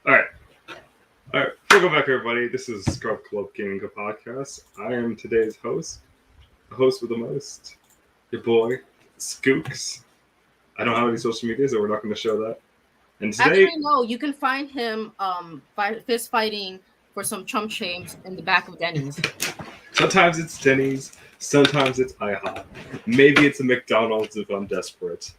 All right. All right. Welcome back, everybody. This is Scub Club Gaming Podcast. I am today's host, the host with the most, your boy, Skooks. I don't have any social media, so we're not going to show that. And today, Actually, no. You can find him fist fighting for some chump shames in the back of Denny's. sometimes it's Denny's, sometimes it's IHOP. Maybe it's a McDonald's if I'm desperate.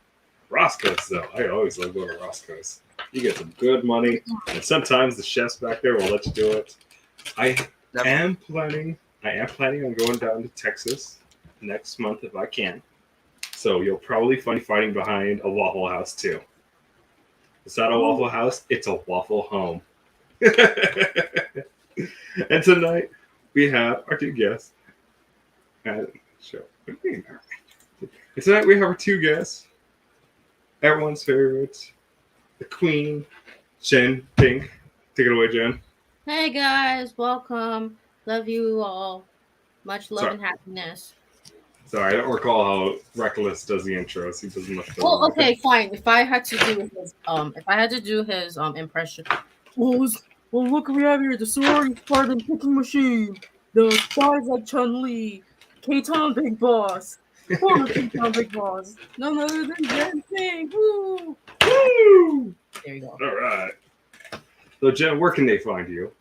Roscoe's, though. I always love going to Roscoe's. You get some good money, and sometimes the chefs back there will let you do it. I Never. am planning on going down to Texas next month if I can. So you'll probably find me fighting behind a Waffle House too. It's not a Waffle House, it's a Waffle Home. And tonight we have our two guests. Show. And tonight we have our two guests. Everyone's favorite, the Queen, Jen Pink. Take it away, Jen. Hey guys, welcome. Love you all. Much love Sorry. and happiness. Sorry, I don't recall how Reckless does the intros. He does much better. Well, okay, fine. If I had to do his impression. Well, look what we have here. The sorority Spartan cooking machine. The spies like Chun-Li. K-Town Big Boss. Former K-Town Big Boss. None other than Jen Ping. Woo! Woo! There you go. All right. So, Jen, where can they find you?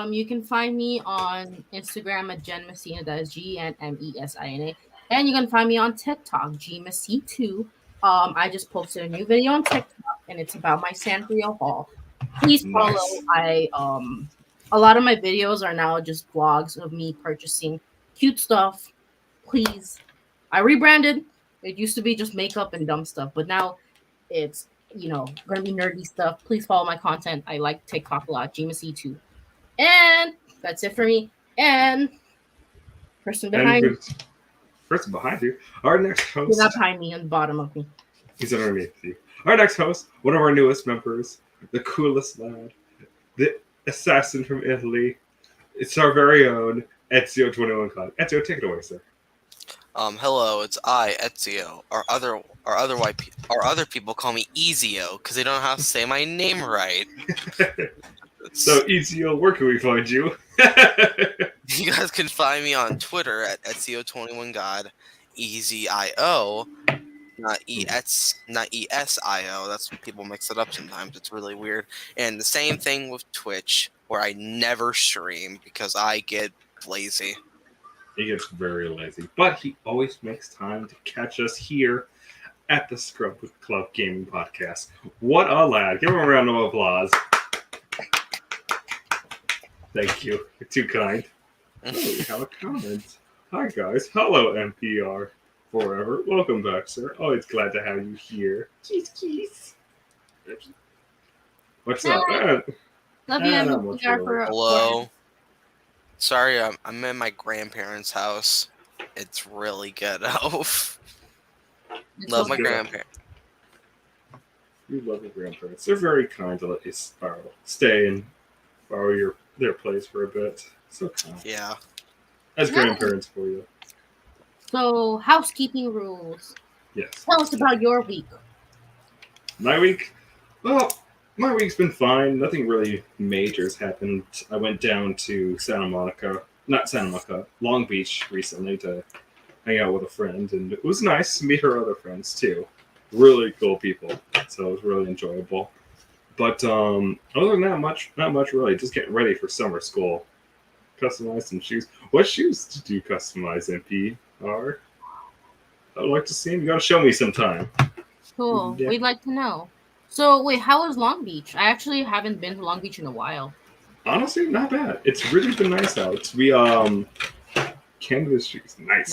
You can find me on Instagram at Jen Messina. That is GNMESINA. And you can find me on TikTok, GMessy2. I just posted a new video on TikTok, and it's about my Sanrio haul. Please follow. Nice. A lot of my videos are now just vlogs of me purchasing cute stuff. Please, I rebranded. It used to be just makeup and dumb stuff, but now it's gonna be nerdy stuff. Please follow my content. I like TikTok a lot, GMessy2. And that's it for me. And person behind me. Person behind you. Our next host. He's not behind me, on the bottom of me. He's underneath you. Our next host, one of our newest members, the coolest lad, the assassin from Italy. It's our very own Ezio21 Con. Ezio, take it away, sir. Hello, it's I, Ezio. Other people call me Ezio because they don't know how to say my name right. So, Ezio, where can we find you? You guys can find me on Twitter at Ezio21God, EZIO, not ESIO. That's when people mix it up sometimes. It's really weird. And the same thing with Twitch, where I never stream because I get lazy. He gets very lazy, but he always makes time to catch us here at the Scrub Club Gaming Podcast. What a lad. Give him a round of applause. Thank you. You're too kind. Oh, we have a comment. Hi, guys. Hello, NPR Forever. Welcome back, sir. Always glad to have you here. Cheese. What's up? Love you, not much NPR really. Hello. Sorry, I'm in my grandparents' house. It's really ghetto. Love my grandparents. You love your grandparents. They're very kind to let you stay and borrow their place for a bit. So kind. Yeah. As grandparents for you. So, housekeeping rules. Yes. Tell us about your week. My week? Well, my week's been fine. Nothing really major's happened. I went down to Long Beach recently to hang out with a friend, and it was nice to meet her other friends too. Really cool people, so it was really enjoyable. But other than that, not much really. Just getting ready for summer school. Customize some shoes. What shoes did you customize, NPR? I'd like to see them. You gotta show me sometime. Cool. Yeah. We'd like to know. So, wait, how was Long Beach? I actually haven't been to Long Beach in a while. Honestly, not bad. It's really been nice out. We canvas shoes, nice.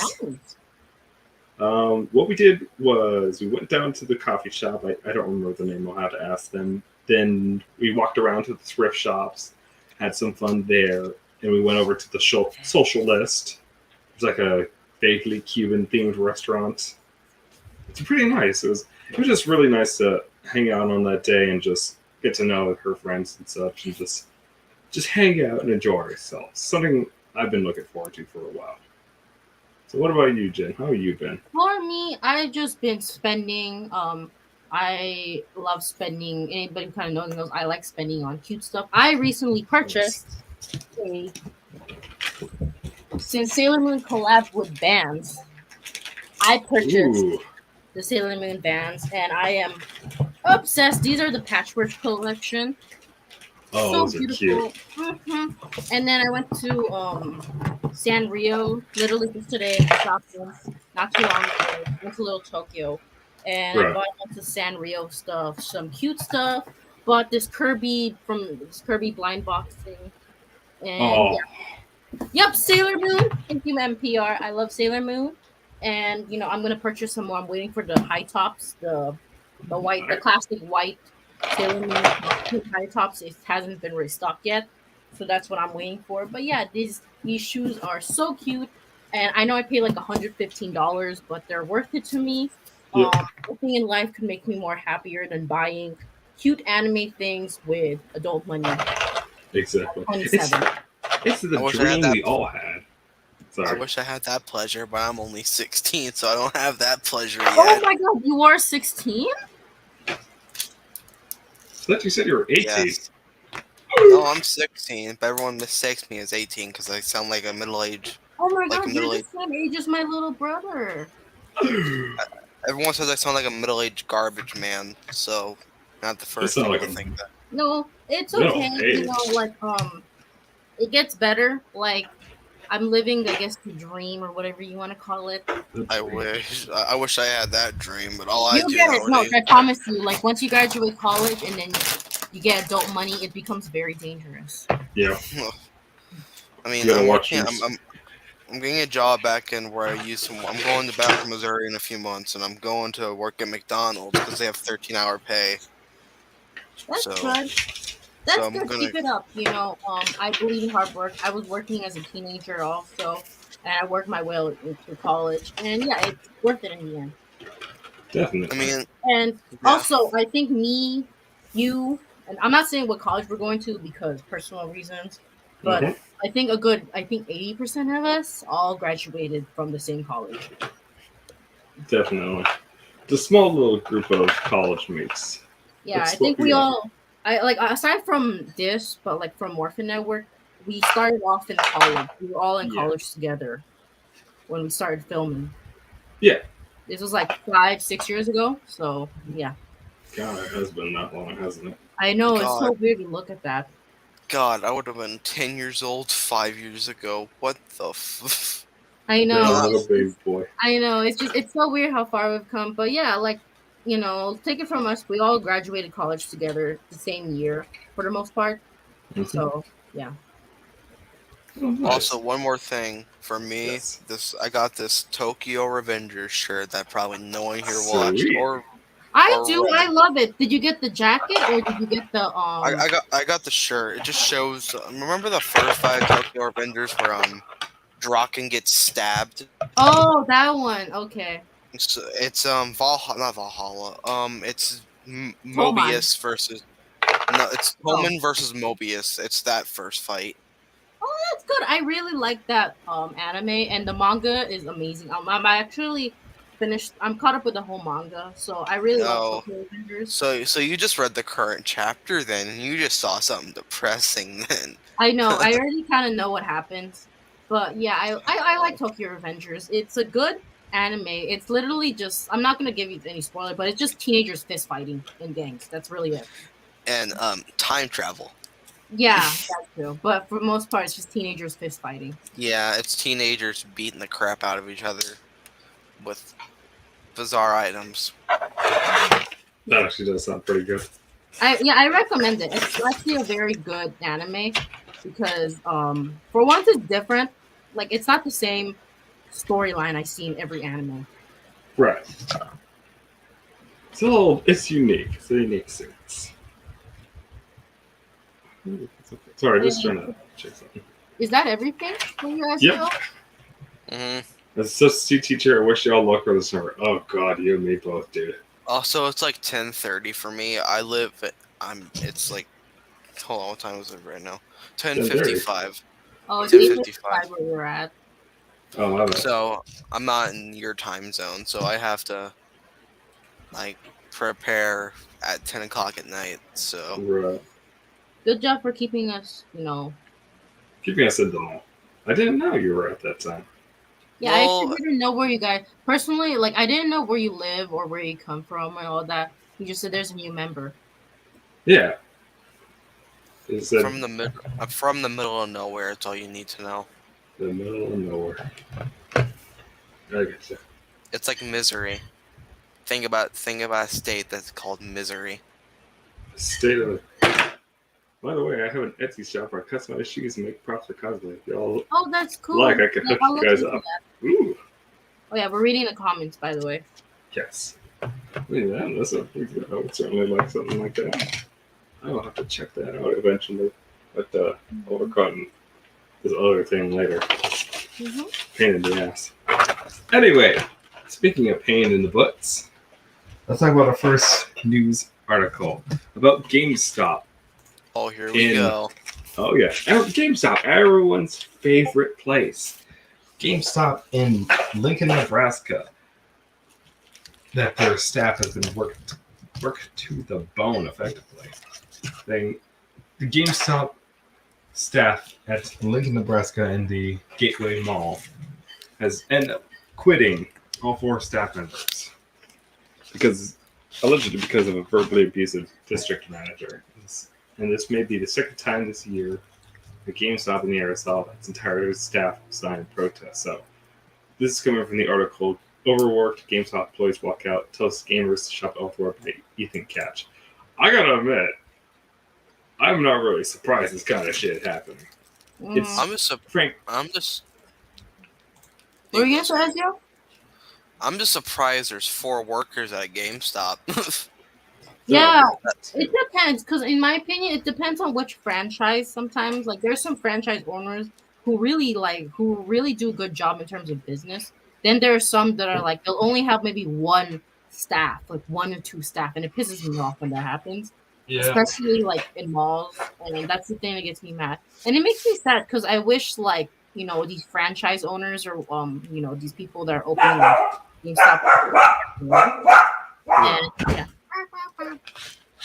What we did was we went down to the coffee shop. I don't remember the name. I'll have to ask them. Then we walked around to the thrift shops, had some fun there, and we went over to the social list. It's like a vaguely Cuban themed restaurant. It's pretty nice. It was just really nice to hang out on that day and just get to know her friends and such, and just hang out and enjoy ourselves. Something I've been looking forward to for a while. So what about you, Jen? How have you been? For me, I've just been spending I love spending. Anybody who kind of knows I like spending on cute stuff. I recently purchased a since Sailor Moon collabed with bands. I purchased Ooh. the Sailor Moon bands, and I am obsessed. These are the Patchwork collection. Oh, So those are cute. beautiful. And then I went to Sanrio literally just today. I shopped once, not too long ago. Went to Little Tokyo, and I Right. bought a bunch of Sanrio stuff, some cute stuff. Bought this Kirby from this Kirby blind box thing, and Oh, yep, Sailor Moon. Thank you, MPR. I love Sailor Moon, and I'm gonna purchase some more. I'm waiting for the high tops, the white, the classic white Sailor Moon high tops. It hasn't been restocked yet, so that's what I'm waiting for. But yeah, these shoes are so cute, and I know I paid like $115, but they're worth it to me. yep, Nothing in life could make me more happier than buying cute anime things with adult money. exactly. 27. It's the I wish I had dream that. we all had. I Sorry. wish I had that pleasure, but I'm only 16, so I don't have that pleasure Oh yet. my god, you are 16? I thought you said you were 18. Yes. No, I'm 16, but everyone mistakes me as 18 because I sound like a middle-aged. Oh my Like a god, you're the middle-aged. same age as my little brother. Everyone says I sound like a middle-aged garbage man, so not the first sound people like to a think that. No, it's middle okay. age. It gets better. Like I'm living, I guess, the dream or whatever you want to call it. I wish I had that dream, but all I You'll do get it. No, nowadays. I promise you. Like once you graduate college and then you get adult money, it becomes very dangerous. Yeah, I mean, you gotta I'm watch working. yours. I'm getting a job back in where I used to. I'm going back to Missouri in a few months, and I'm going to work at McDonald's because they have 13-hour pay. That's So, good. so That's I'm good. gonna. Keep it up. I believe in hard work. I was working as a teenager also, and I worked my way through college. And yeah, it's worth it in the end. Definitely. I mean, And yeah. also, I think me, you, and I'm not saying what college we're going to because personal reasons, but Mhm. I think 80% of us all graduated from the same college. Definitely. The small little group of college mates. Yeah, I That's what think we we are. all, I like aside from this, but like from Morphin Network, we started off in college. We were all in Yeah. college together when we started filming. Yeah. This was like 5, 6 years ago. So yeah, God, it has been that long, hasn't it? I know it's so God, weird to look at that. God, I would have been 10 years old 5 years ago. What the I Yeah, know. little baby boy. I know. It's so weird how far we've come. But yeah, like take it from us. We all graduated college together the same year for the most part. Mhm. So yeah. Oh, nice. Also, one more thing for me. Yes. I got this Tokyo Revengers shirt that probably no one here watched Sweet. or I or do. read. I love it. Did you get the jacket or did you get the I got the shirt. It just shows. Remember the first 5 Tokyo Revengers where Draken gets stabbed. Oh, that one. Okay. It's Valhalla, not Valhalla. It's Toman. Mobius versus no, it's Oh. Toman versus Mobius. It's that first fight. Oh, that's good. I really like that anime and the manga is amazing. I'm actually finished. I'm caught up with the whole manga, so I really love Oh, Tokyo Revengers. so you just read the current chapter then, and you just saw something depressing then. I know. I already kind of know what happens, but yeah, I like Tokyo Revengers. It's a good anime. It's literally just. I'm not gonna give you any spoiler, but it's just teenagers fist fighting in gangs. That's really it. And time travel. Yeah, that's true. But for the most part, it's just teenagers fist fighting. Yeah, it's teenagers beating the crap out of each other with bizarre items. That actually does sound pretty good. I recommend it. It's actually a very good anime because for once it's different. Like it's not the same storyline I see in every anime. Right. It's unique. It's a unique sense. Sorry, just trying to check something. Is that everything for you guys? Yep. As a substitute teacher, I wish y'all luck with this number. Oh god, you and me both, dude. Also, it's like 10:30 for me. It's like, hold on, what time is it right now? 10:55. Oh, it's 10:55. 8:55 where we're at. Oh, my bad. So I'm not in your time zone, so I have to like prepare at 10 o'clock at night. So Right. Good job for keeping us, Keeping us in the know. I didn't know you were at that time. Yeah, I actually well, didn't know where you guys personally, like I didn't know where you live or where you come from and all that. You just said there's a new member. Yeah. It said from the middle of nowhere. It's all you need to know. the middle of nowhere. I get you. It's like Misery. Think about a state that's called Misery. State of. By the way, I have an Etsy shop where I customize shoes and make props for cosplay. If y'all Oh, that's cool. like, I can Yeah, hook I'll you look guys into up. that. Ooh, Oh yeah, we're reading the comments by the way. yes. Yeah, that's a big. I would certainly like something like that. I will have to check that out eventually. But I'll work on this other thing later. Mm-hmm. Pain in the ass. Anyway, speaking of pain in the butts, let's talk about our first news article about GameStop. Oh, here we go. Oh yeah, GameStop, everyone's favorite place. GameStop in Lincoln, Nebraska. That their staff has been worked to the bone, effectively. The GameStop staff at Lincoln, Nebraska, in the Gateway Mall has ended up quitting all 4 staff members allegedly because of a verbally abusive district manager. And this may be the second time this year that GameStop in the area saw its entire staff sign in protest. So this is coming from the article "Overworked GameStop Employees Walk Out, Tells Gamers to Shop Elsewhere" by Ethan Catch. I gotta admit, I'm not really surprised this kind of shit happening. It's I'm just Frank. I'm just What were you gonna say, Ezio? I'm just surprised there's 4 workers at GameStop. Yeah, it depends. Because in my opinion, it depends on which franchise. Sometimes, like there's some franchise owners who really do a good job in terms of business. Then there are some that are like they'll only have maybe one staff, like 1 or 2 staff, and it pisses me off when that happens. Yeah. Especially like in malls, and that's the thing that gets me mad. And it makes me sad because I wish like these franchise owners or these people that are opening GameStop and yeah.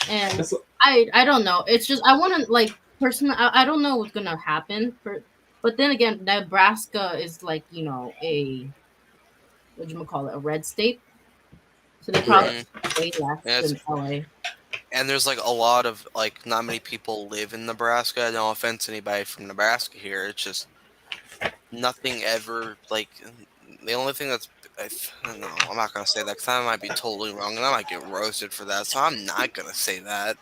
And I don't know. It's just I want to like personally. I don't know what's gonna happen. But then again, Nebraska is like a what you call it, a red state. So they probably way less than LA. And there's like a lot of like not many people live in Nebraska. No offense to anybody from Nebraska here. It's just nothing ever like the only thing that's no, I'm not gonna say that because I might be totally wrong and I might get roasted for that. So I'm not gonna say that.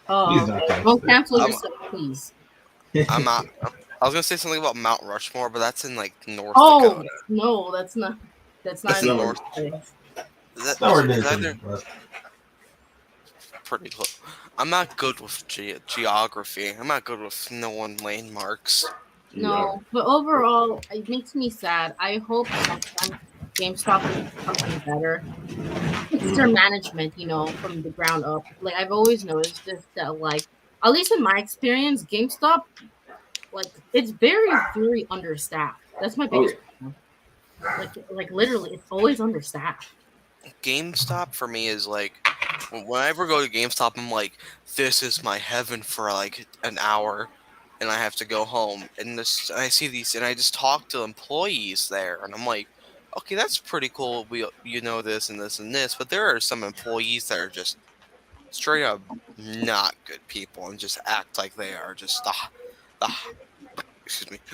Oh, don't cancel yourself, please. I'm not. I was gonna say something about Mount Rushmore, but that's in like North Dakota. Dakota. No, that's not. That's not in North. That's pretty close. I'm not good with geography. I'm not good with knowing landmarks. No, but overall, it makes me sad. I hope sometimes GameStop will do something better. It's their management, from the ground up. Like I've always noticed this that, like, at least in my experience, GameStop, like, it's very, very understaffed. That's my biggest problem. Like literally, it's always understaffed. GameStop for me is like, whenever I go to GameStop, I'm like, this is my heaven for like an hour. And I have to go home, and I see these, and I just talk to employees there, and I'm like, okay, that's pretty cool. This and this and this, but there are some employees that are just straight up not good people, and just act like they are just the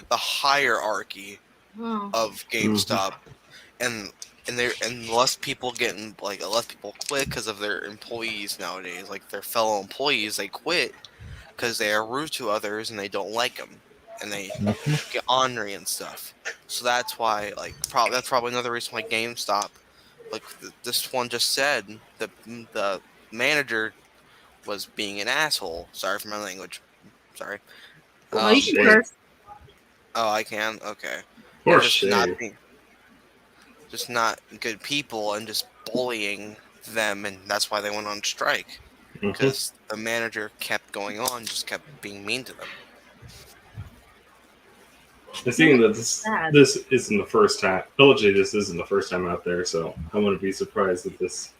the hierarchy of GameStop, and less people quit because of their employees nowadays, like their fellow employees, they quit because they are rude to others and they don't like them and they get ornery and stuff. So that's why, that's probably another reason why GameStop, like this one just said, the manager was being an asshole. Sorry for my language. Sorry. No, you can curse. Oh, I can. Okay. Just not good people and just bullying them, and that's why they went on strike. Because the manager kept going on, just kept being mean to them. I think that this isn't the first time. Allegedly, this isn't the first time out there, so I wouldn't be surprised if this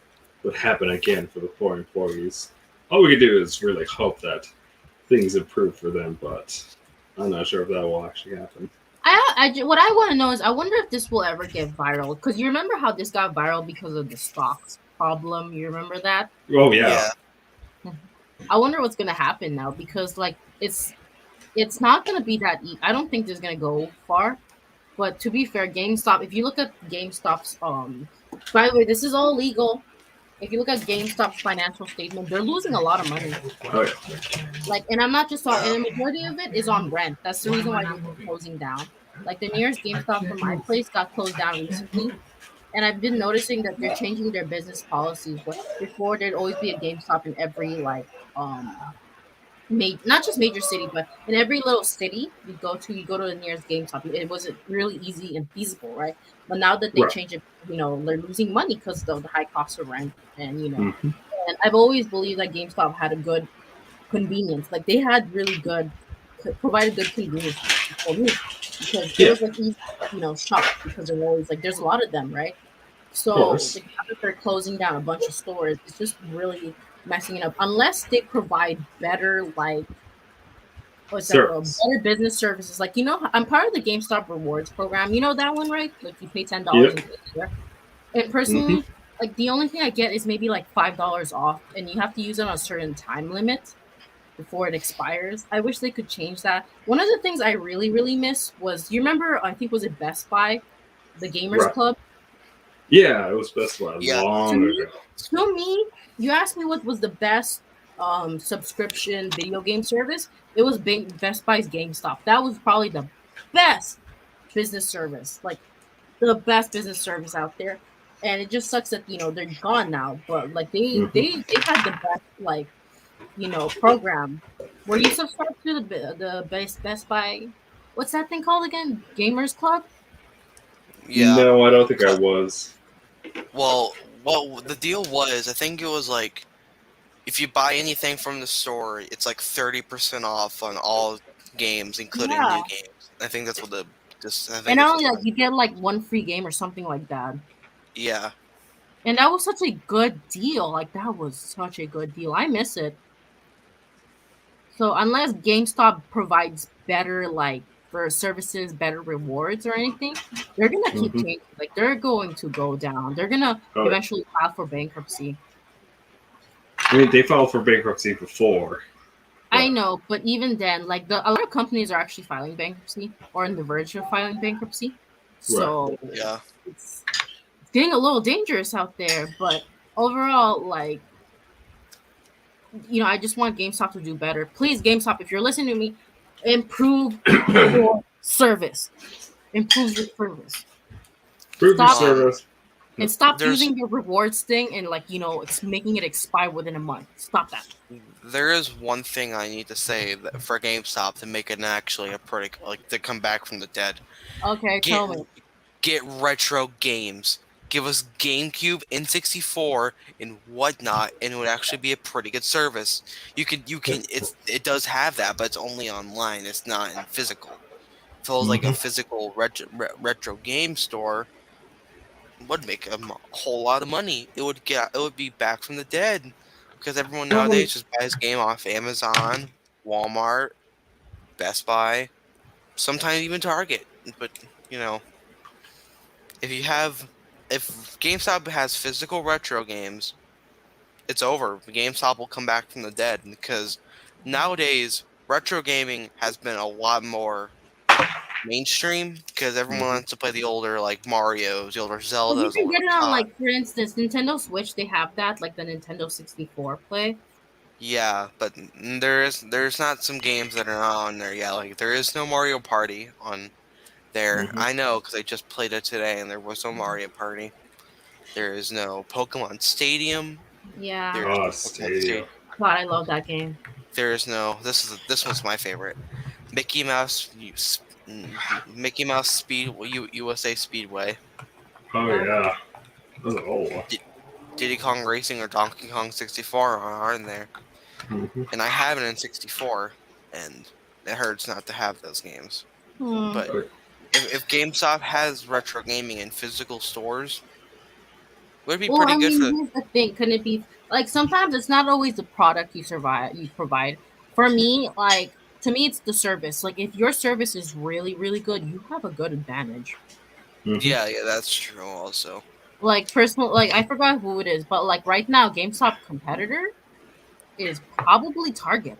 would happen again for the poor employees. All we could do is really hope that things improve for them, but I'm not sure if that will actually happen. What I want to know is, I wonder if this will ever get viral. Because you remember how this got viral because of the stocks problem? You remember that? Oh yeah, Yeah. I wonder what's gonna happen now, because like it's not gonna be that. I don't think this is gonna go far. But to be fair, GameStop. If you look at GameStop's by the way, this is all legal. If you look at GameStop's financial statement, they're losing a lot of money. oh yeah. Like, and I'm not just talking. And the majority of it is on rent. That's the reason why they're closing down. Like the nearest GameStop from my place got closed down recently, and I've been noticing that they're changing their business policies. But before, there'd always be a GameStop in every like not just major city, but in every little city you go to the nearest GameStop. It wasn't really easy and feasible, right? But now that they Right. change it, they're losing money because of the high cost of rent, and Hmm. and I've always believed that GameStop had a good convenience. Like they had really good, provided good convenience for me, because it Yeah, was like easy, shop, because they're always like there's a lot of them, right? of So course. the fact that they're closing down a bunch of stores, it's just really messing it up. Unless they provide better, like, what's that called? Service. Better business services. Like, I'm part of the GameStop rewards program. You know that one, right? Like you pay $10 Yep. and get there. And Hmm. personally, like the only thing I get is maybe like $5 off, and you have to use it on a certain time limit before it expires. I wish they could change that. One of the things I really, really miss was, you remember, I think, was it Best Buy, the Gamers Right. Club? Yeah, it was Best Buy Yeah. To long me, ago. you asked me what was the best subscription video game service. It was Best Buy's GameStop. That was probably the best business service, like the best business service out there. And it just sucks that they're gone now. But like Hmm. they had the best, like, program where you subscribe to the Best Buy. What's that thing called again? Gamers Club. Yeah. No, I don't think I Uh, was. Well, the deal was, I think it was like, if you buy anything from the store, it's like 30% off on all games, including Yeah, new games. I think that's what I and think not that's only what's that, on. you get like one free game or something like that. Yeah. And that was such a good deal. Like that was such a good deal. I miss it. So unless GameStop provides better, like, for services, better rewards or anything, they're gonna keep Hmm. changing. Like they're going to go down. They're gonna Oh, yeah. eventually file for bankruptcy. I mean, they filed for bankruptcy before, I but know, but even then, like a lot of companies are actually filing bankruptcy or on the verge of filing bankruptcy. right. So Yeah. it's it's getting a little dangerous out there. But overall, like, I just want GameStop to do better. Please, GameStop, if you're listening to me, improve your service. Improve your service. Prove your Stop service. and stop There's using your rewards thing and, like, making it expire within a month. Stop that. there is one thing I need to say that for GameStop to make it actually a pretty, like, to come back from the dead. Okay, Get tell me. get retro games. Give us GameCube, N64, and whatnot, and it would actually be a pretty good service. It does have that, but it's only online. It's not in physical. If it was like a Hmm. physical retro game store, would make a whole lot of money. It would be back from the dead, because everyone Well, nowadays just buys game off Amazon, Walmart, Best Buy, sometimes even Target. But you know, if you have if GameStop has physical retro games, it's over. GameStop will come back from the dead, because nowadays retro gaming has been a lot more mainstream, because everyone mhm. wants to play the older, like, Marios, the older But you Zeldas, can older get it on, Ocarina. like, for instance, Nintendo Switch. They have that, like the Nintendo 64 play. Yeah, but there's not some games that are not on there. Yeah, like there is no Mario Party on there. Mhm. I know, because I just played it today and there was no Mario Party. There is no Pokemon Stadium. Yeah. There is Oh, no Pokemon Stadia. Stadium. God, I love that game. There is no. This was my favorite. Mickey Mouse, Mickey Mouse USA Speedway, Oh Yeah. yeah. Oh. D- Diddy Kong Racing, or Donkey Kong 64 are in there, Hmm. and I have it in 64, and it hurts not to have those games. Hmm. But if GameStop has retro gaming in physical stores, Would be Well, pretty I good for. mean, here's the thing. Can it be like sometimes it's not always the product you provide. For me, like to me, it's the service. Like if your service is really, really good, you have a good advantage. Hmm. Yeah, yeah, that's true. Also, Like personal, like I forgot who it is, but like right now, GameStop competitor is probably Target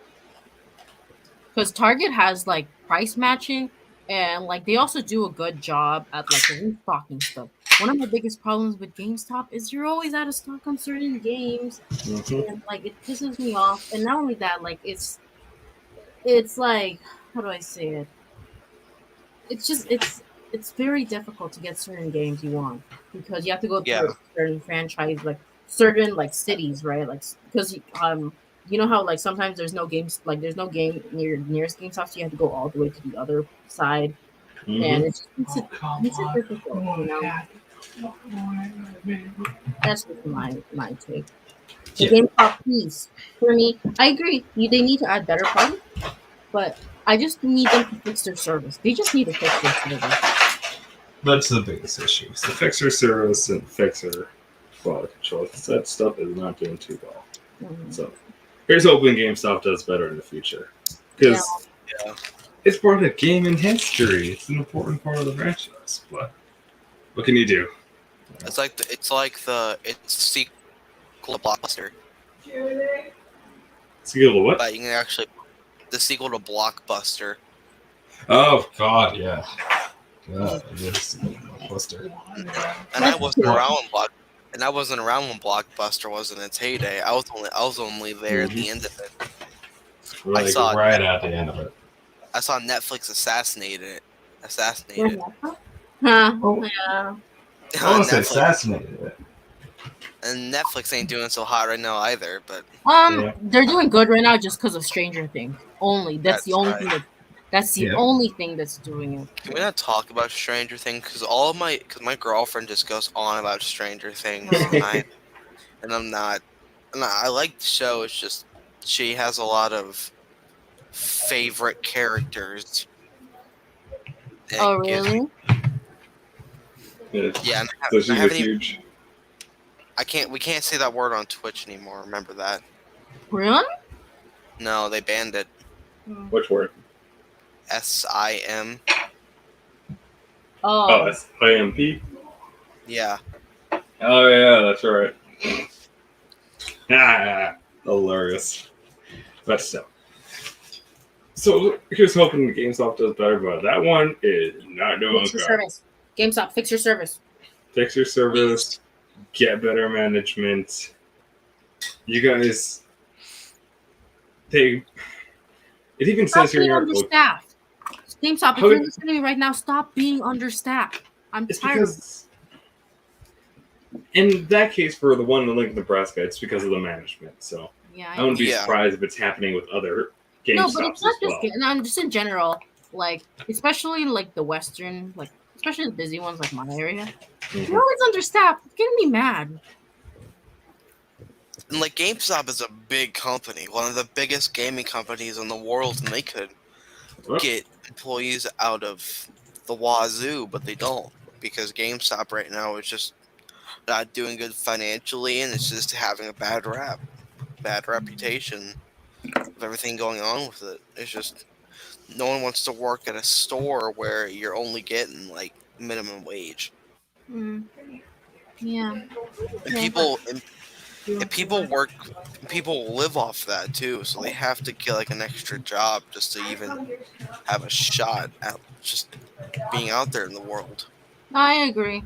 because Target has like price matching and like they also do a good job at like restocking stuff. One of my biggest problems with GameStop is you're always out of stock on certain games, Hmm. and like it pisses me off. And not only that, like it's like how do I say it? It's just it's very difficult to get certain games you want because you have to go yeah, through a certain franchise, like certain like cities, right? Like because you know how like sometimes there's no games, like there's no game near nearest GameStop, so you have to go all the way to the other side, Hmm. and makes it difficult, you know. That's just my take. The Yeah. GameStop piece for me, I agree. They need to add better products, but I just need them to fix their service. They just need to fix their service. That's the biggest issue. So fixer service and fixer quality control. That stuff is not doing too well. Mhm. So here's hoping GameStop does better in the future. Yeah. Because yeah. it's part of the game in history. It's an important part of the franchise. But what can you do? It's sequel to Blockbuster, Skill of what? but you can actually the sequel to Blockbuster. Oh God, yeah. God, it is a blockbuster. And I That's wasn't true. What? around when Blockbuster was in its heyday. I was only there at the Mm-hmm. end of it. I Like saw right at the end of it. I saw Netflix assassinate it. Huh? Oh, Yeah. I want to say Netflix assassinated it. and Netflix ain't doing so hot right now either. But Yeah. They're doing good right now just because of Stranger Things. Only that's right. that's the Yeah. only thing that's doing it. Can we not talk about Stranger Things? Because my girlfriend just goes on about Stranger Things, Uh, and I'm not. And I like the show. It's just she has a lot of favorite characters. And it oh gives really? Yeah. yeah. And So I she's a haven't even. huge. I can't. We can't say that word on Twitch anymore. Remember that? Really? No, they banned it. Hmm. Which word? SIM. Oh, Oh, SIMP. Yeah. Oh yeah, that's right. Ah, hilarious. But still. So here's hoping the GameStop does better, but that one is not doing fix your good. service. GameStop, fix your service. Fix your service, Please. get better management. You guys, they. It even Stop says here in being the article. understaffed. GameStop, if How you're did, listening to me right now, stop being understaffed. I'm it's tired of it. because in that case for the one in Lincoln, Nebraska, it's because of the management. So Yeah, I I wouldn't know. be Yeah. surprised if it's happening with other No, but it's GameStops not as just well. no, just in general, like especially in like the western, like especially the busy ones like my area. They're Mhm. always understaffed. It's getting me mad. And like GameStop is a big company, one of the biggest gaming companies in the world, and they could Well, get employees out of the wazoo, but they don't because GameStop right now is just not doing good financially, and it's just having a bad reputation of everything going on with it. It's just no one wants to work at a store where you're only getting like minimum wage, Mm, yeah. and Okay. and people live off that too, so they have to get like an extra job just to even have a shot at just being out there in the world. I agree.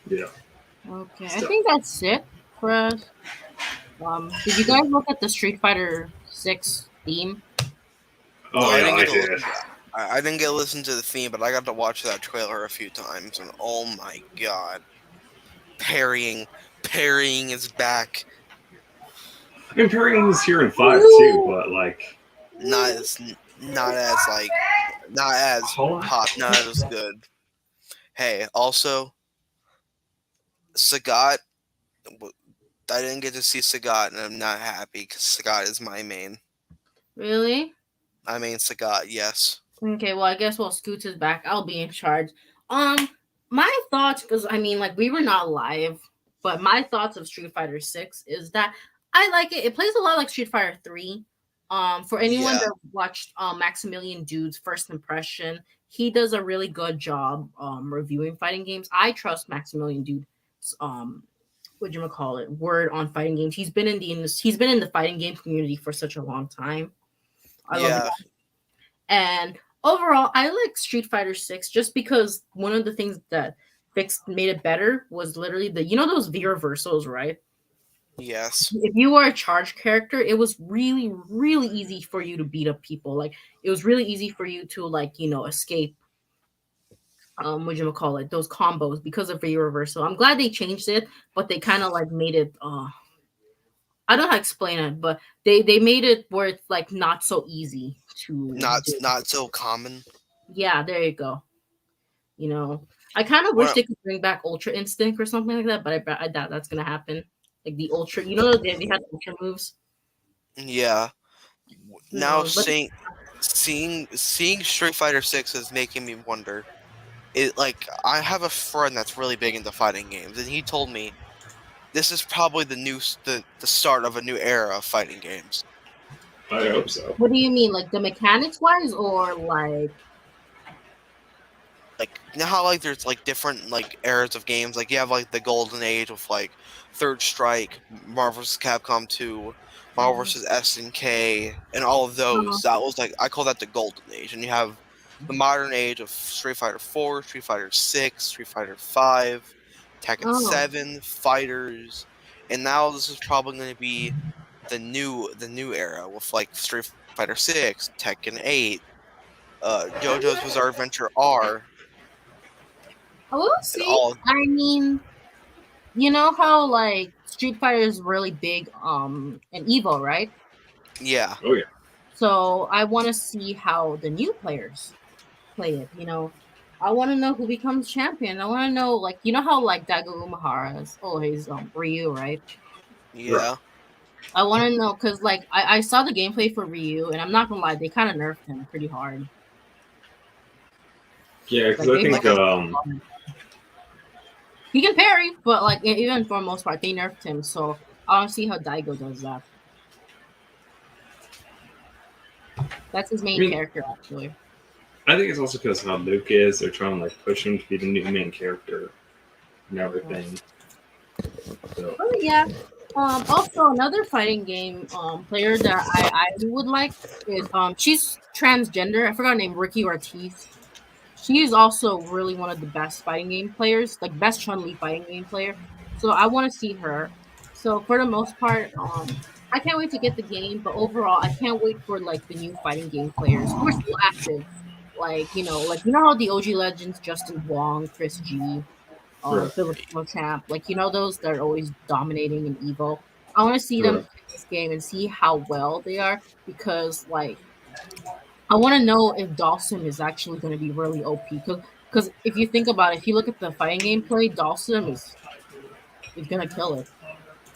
yeah. Okay, I Still. think that's it for us. Did you guys look at the Street Fighter 6 theme? No, Oh I yeah, didn't I get to did. listen. I didn't get to listen to the theme, but I got to watch that trailer a few times, and oh my god, parrying, parrying is back. I mean, Perry was here in five too, Woo! but like, Not as, not as like, not as hold on. not as good. Hey, also, Sagat. I didn't get to see Sagat, and I'm not happy because Sagat is my main. Really? I mean Sagat, yes. Okay, well, I guess while Scoots is back, I'll be in charge. Um, my thoughts, because I mean, like, we were not live, but my thoughts of Street Fighter 6 is that I like it. It plays a lot like Street Fighter 3. For anyone Yeah, that watched Maximilian Dude's first impression, he does a really good job reviewing fighting games. I trust Maximilian Dude's what you call it word on fighting games. He's been in the fighting game community for such a long time. I love it. yeah, And overall, I like Street Fighter 6 just because one of the things that fixed made it better was literally the those V reversals, right? yes, If you were a charge character, it was really, really easy for you to beat up people. Like it was really easy for you to escape what you call it, those combos because of V reversal. I'm glad they changed it, but they kind of like made it I don't know how to explain it, but they made it where it's like not so easy to do. not so common. Yeah, there you go. You know, I kind of wish Well, they could bring back Ultra Instinct or something like that, but I doubt that's gonna happen. Like the Ultra, they had Ultra moves. yeah. Now But seeing Street Fighter 6 is making me wonder. It like I have a friend that's really big into fighting games, and he told me this is probably the start of a new era of fighting games. I hope so. what do you mean, like the mechanics wise, or like? Like you know how like there's like different like eras of games. Like you have like the golden age with like Third Strike, Marvel vs. Capcom 2, Marvel vs. SNK, and all of Uh, those. That was like I call that the golden age. And you have the modern age of Street Fighter 4, Street Fighter 6, Street Fighter 5, Tekken oh, 7, Fighters, and now this is probably going to be the new era with like Street Fighter 6, Tekken 8, JoJo's Bizarre Adventure R, I will and see. all. I mean, you know how like Street Fighter is really big, in Evo, right? Yeah, Oh yeah. So I want to see how the new players play it. I want to know who becomes champion. I want to know, like, how like Daigo Umehara is. Oh, he's Ryu, right? Right. yeah. I want to know because like I saw the gameplay for Ryu, and I'm not gonna lie, they kind of nerfed him pretty hard. Yeah, because Like I they think Like nerfed him. He can parry, but like even for the most part, they nerfed him. So I want to see how Daigo does that. That's his I main mean character, actually. I think it's also because how Luke is. They're trying to like push him to be the new main character and everything. So Oh yeah. Also, another fighting game player that I would like is she's transgender. I forgot her name, Ricky Ortiz. She is also really one of the best fighting game players, like best Chun Li fighting game player. So I want to see her. So for the most part, I can't wait to get the game. But overall, I can't wait for like the new fighting game players who are still active. Like how the OG legends, Justin Wong, Chris G, right, Filipino champ, like those that are always dominating in Evo. I want to see them right. play this game and see how well they are because like I want to know if Dawson is actually going to be really OP. Because if you think about it, if you look at the fighting gameplay, Dawson is going to kill it.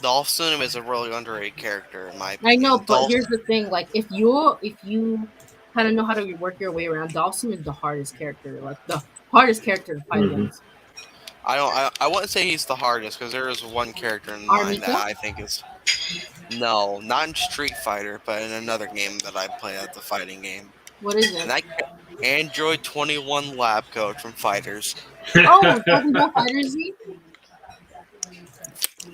Dolphin is a really underrated character in my I know, opinion. but here's the thing: like if you kind of know how to work your way around, Dawson is the hardest character, like the hardest character to fight Hmm. against. I don't. I wouldn't say he's the hardest because there is one character in mind that Armika, I think is no, not in Street Fighter, but in another game that I play at the fighting game, what is and it? that Android 21 Lab Coach from Fighters. Oh, Dragon Ball Fighter Z.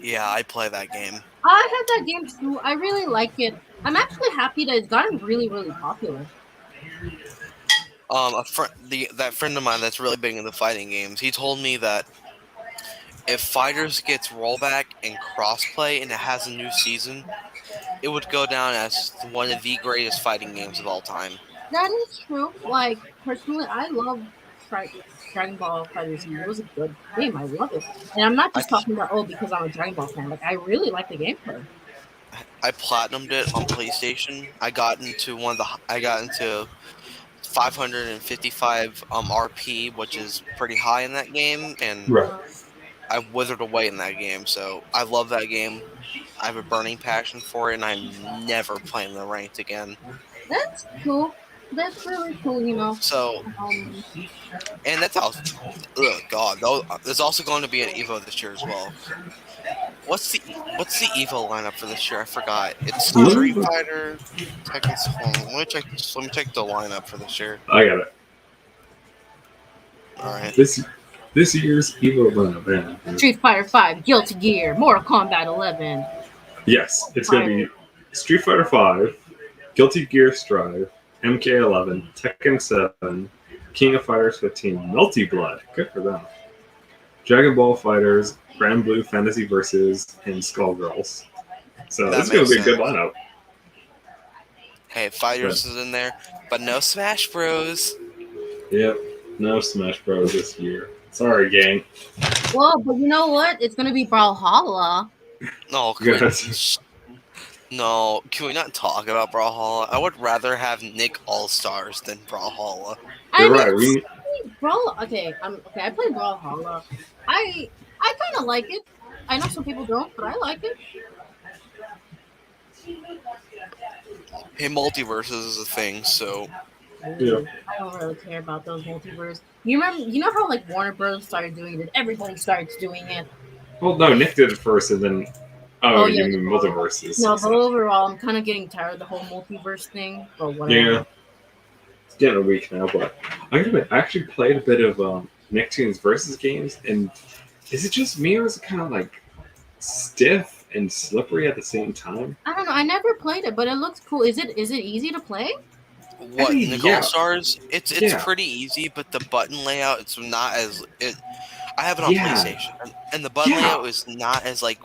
Yeah, I play that game. I had that game too. I really like it. I'm actually happy that it's gotten really, really popular. That friend of mine that's really big into fighting games, he told me that if Fighters gets rollback and crossplay and it has a new season, it would go down as one of the greatest fighting games of all time. That is true. Like personally, I love Tri- Dragon Ball Fighter Z. It was a good game. I love it, and I'm not I just talking about because I'm a Dragon Ball fan. Like I really like the gameplay. I platinumed it on PlayStation. I got into 555 RP, which is pretty high in that game, and Right. I withered away in that game. So I love that game. I have a burning passion for it, and I'm never playing the ranked again. That's cool. That's really cool, you know. So, Um, and that's also, oh god, there's also going to be an Evo this year as well. What's the Evo lineup for this year? I forgot. It's Street Let Fighter, Tekken's Hold on, let me check the lineup for this year. I got it. All right. This year's Evo lineup, man. Street Fighter 5, Guilty Gear, Mortal Kombat 11. Yes, it's gonna be Street Fighter 5, Guilty Gear Strive, MK11, Tekken 7, King of Fighters 15, Multi Blood. Good for them. Dragon Ball Fighters, Grand Blue Fantasy Versus, and Skullgirls. So That this is gonna makes be a good sense. lineup. Hey, Fighters is in there, but no Smash Bros. Yep. No Smash Bros this year. Sorry, gang. Well, but you know what? It's gonna be Brawlhalla. No, Yes. no, can we not talk about Brawlhalla? I would rather have Nick All Stars than Brawlhalla. I You're mean, right. We Brawl. Okay, okay. I play Brawlhalla. I kind of like it. I know some people don't, but I like it. Hey, multiverses is a thing, so Yeah. I don't really care about those multiverse. You remember? You know how like Warner Bros. Started doing it. Everybody starts doing it. Well, no, Nick did it first, and then Oh, you yeah. mean multiverses? No, but overall, I'm kind of getting tired of the whole multiverse thing. But whatever. Yeah, it's getting weak now. But I gotta admit, I actually played a bit of Nicktoons versus games, and is it just me or is it kind of like stiff and slippery at the same time? I don't know. I never played it, but it looks cool. Is it easy to play? what mean, Nick yeah. All Stars? It's Yeah. pretty easy, but the button layout it's not as it. I have it on Yeah. PlayStation, and the button Yeah. layout is not as like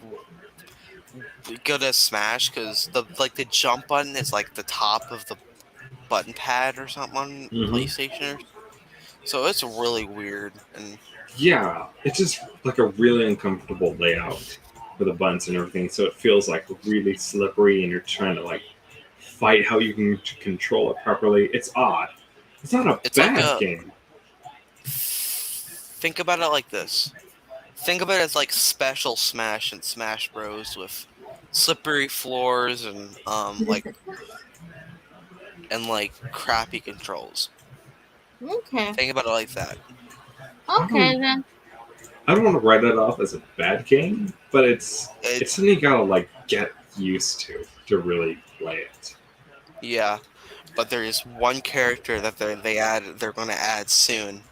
good as Smash because the jump button is like the top of the button pad or something on Mhm. PlayStation. So it's really weird and Yeah, it's just like a really uncomfortable layout for the buttons and everything. So it feels like really slippery, and you're trying to like fight how you can control it properly. It's odd. It's not a it's like bad a. game. Think about it like this. Think of it as like Special Smash and Smash Bros with slippery floors and like crappy controls. Okay. Think about it like that. Okay then. I don't want to write it off as a bad game, but it's It's something you gotta like get used to really play it. yeah, but there is one character that they're going to add soon. And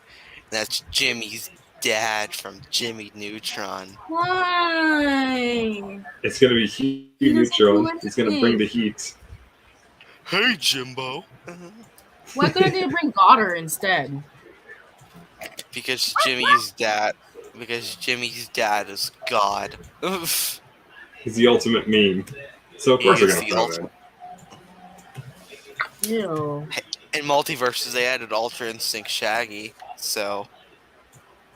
that's Jimmy's dad from Jimmy Neutron. Why? It's gonna be Heat He doesn't Neutron. do He's gonna anything. bring the heat. Hey, Jimbo. Why couldn't they bring Goddard instead? Because Jimmy's dad is God. He's the ultimate meme. So of course He they're is gonna the throw ultimate. that. Ew. In Multiverses, they added Ultra Instinct Shaggy, so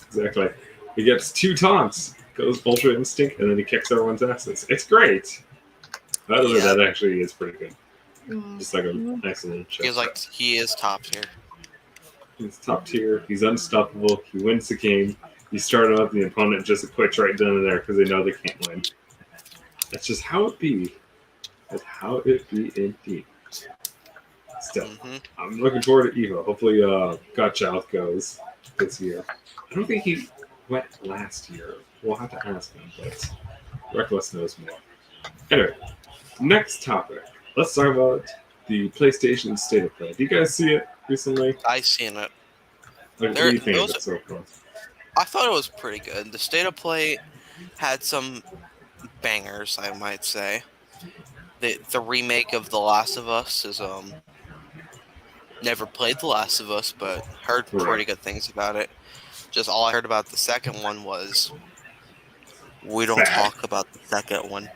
Exactly. He gets 2 taunts, goes Ultra Instinct, and then he kicks everyone's asses. It's great. By the way, Yeah. that actually is pretty good. Mm. Just like a nice little check. he is top tier. He's top tier. He's unstoppable. He wins the game. You start him up, and the opponent just quits right then and there because they know they can't win. That's just how it be. That's how it be indeed. Still, I'm looking forward to Evo. Hopefully, Gottschalk goes this year. I don't think he went last year. We'll have to ask him, but Reckless knows more. Anyway, next topic. Let's talk about the PlayStation State of Play. Do you guys see it recently? I seen it. What do you think of it so far? I thought it was pretty good. The State of Play had some bangers, I might say. The remake of The Last of Us is never played The Last of Us, but heard pretty good things about it. Just all I heard about the second one was we don't talk about the second one.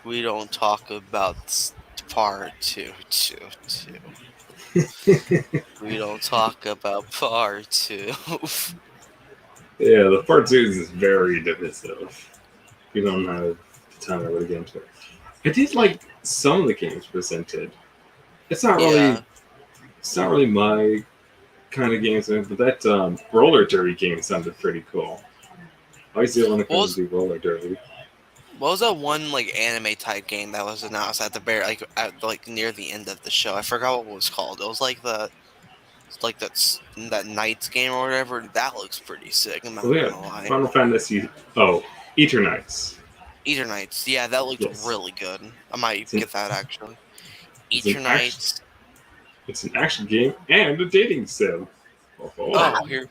We don't talk about part two. We don't talk about part 2. Yeah, the part 2 is very divisive. We don't have the time to really get into it. I did like some of the games presented. It's not really my kind of games, but that roller derby game sounded pretty cool. I used to want to come do roller derby. What was that one like anime type game that was announced at the very at near the end of the show? I forgot what it was called. It was like that Knights game or whatever. That looks pretty sick. I'm Oh not yeah, gonna lie. Final Fantasy. Oh, Eternights. Eternights. Yeah, that looked Yes, really good. I might it's an, get that actually. it's an action. Eternights. It's an action game and a dating sim. Oh, Oh, oh, here.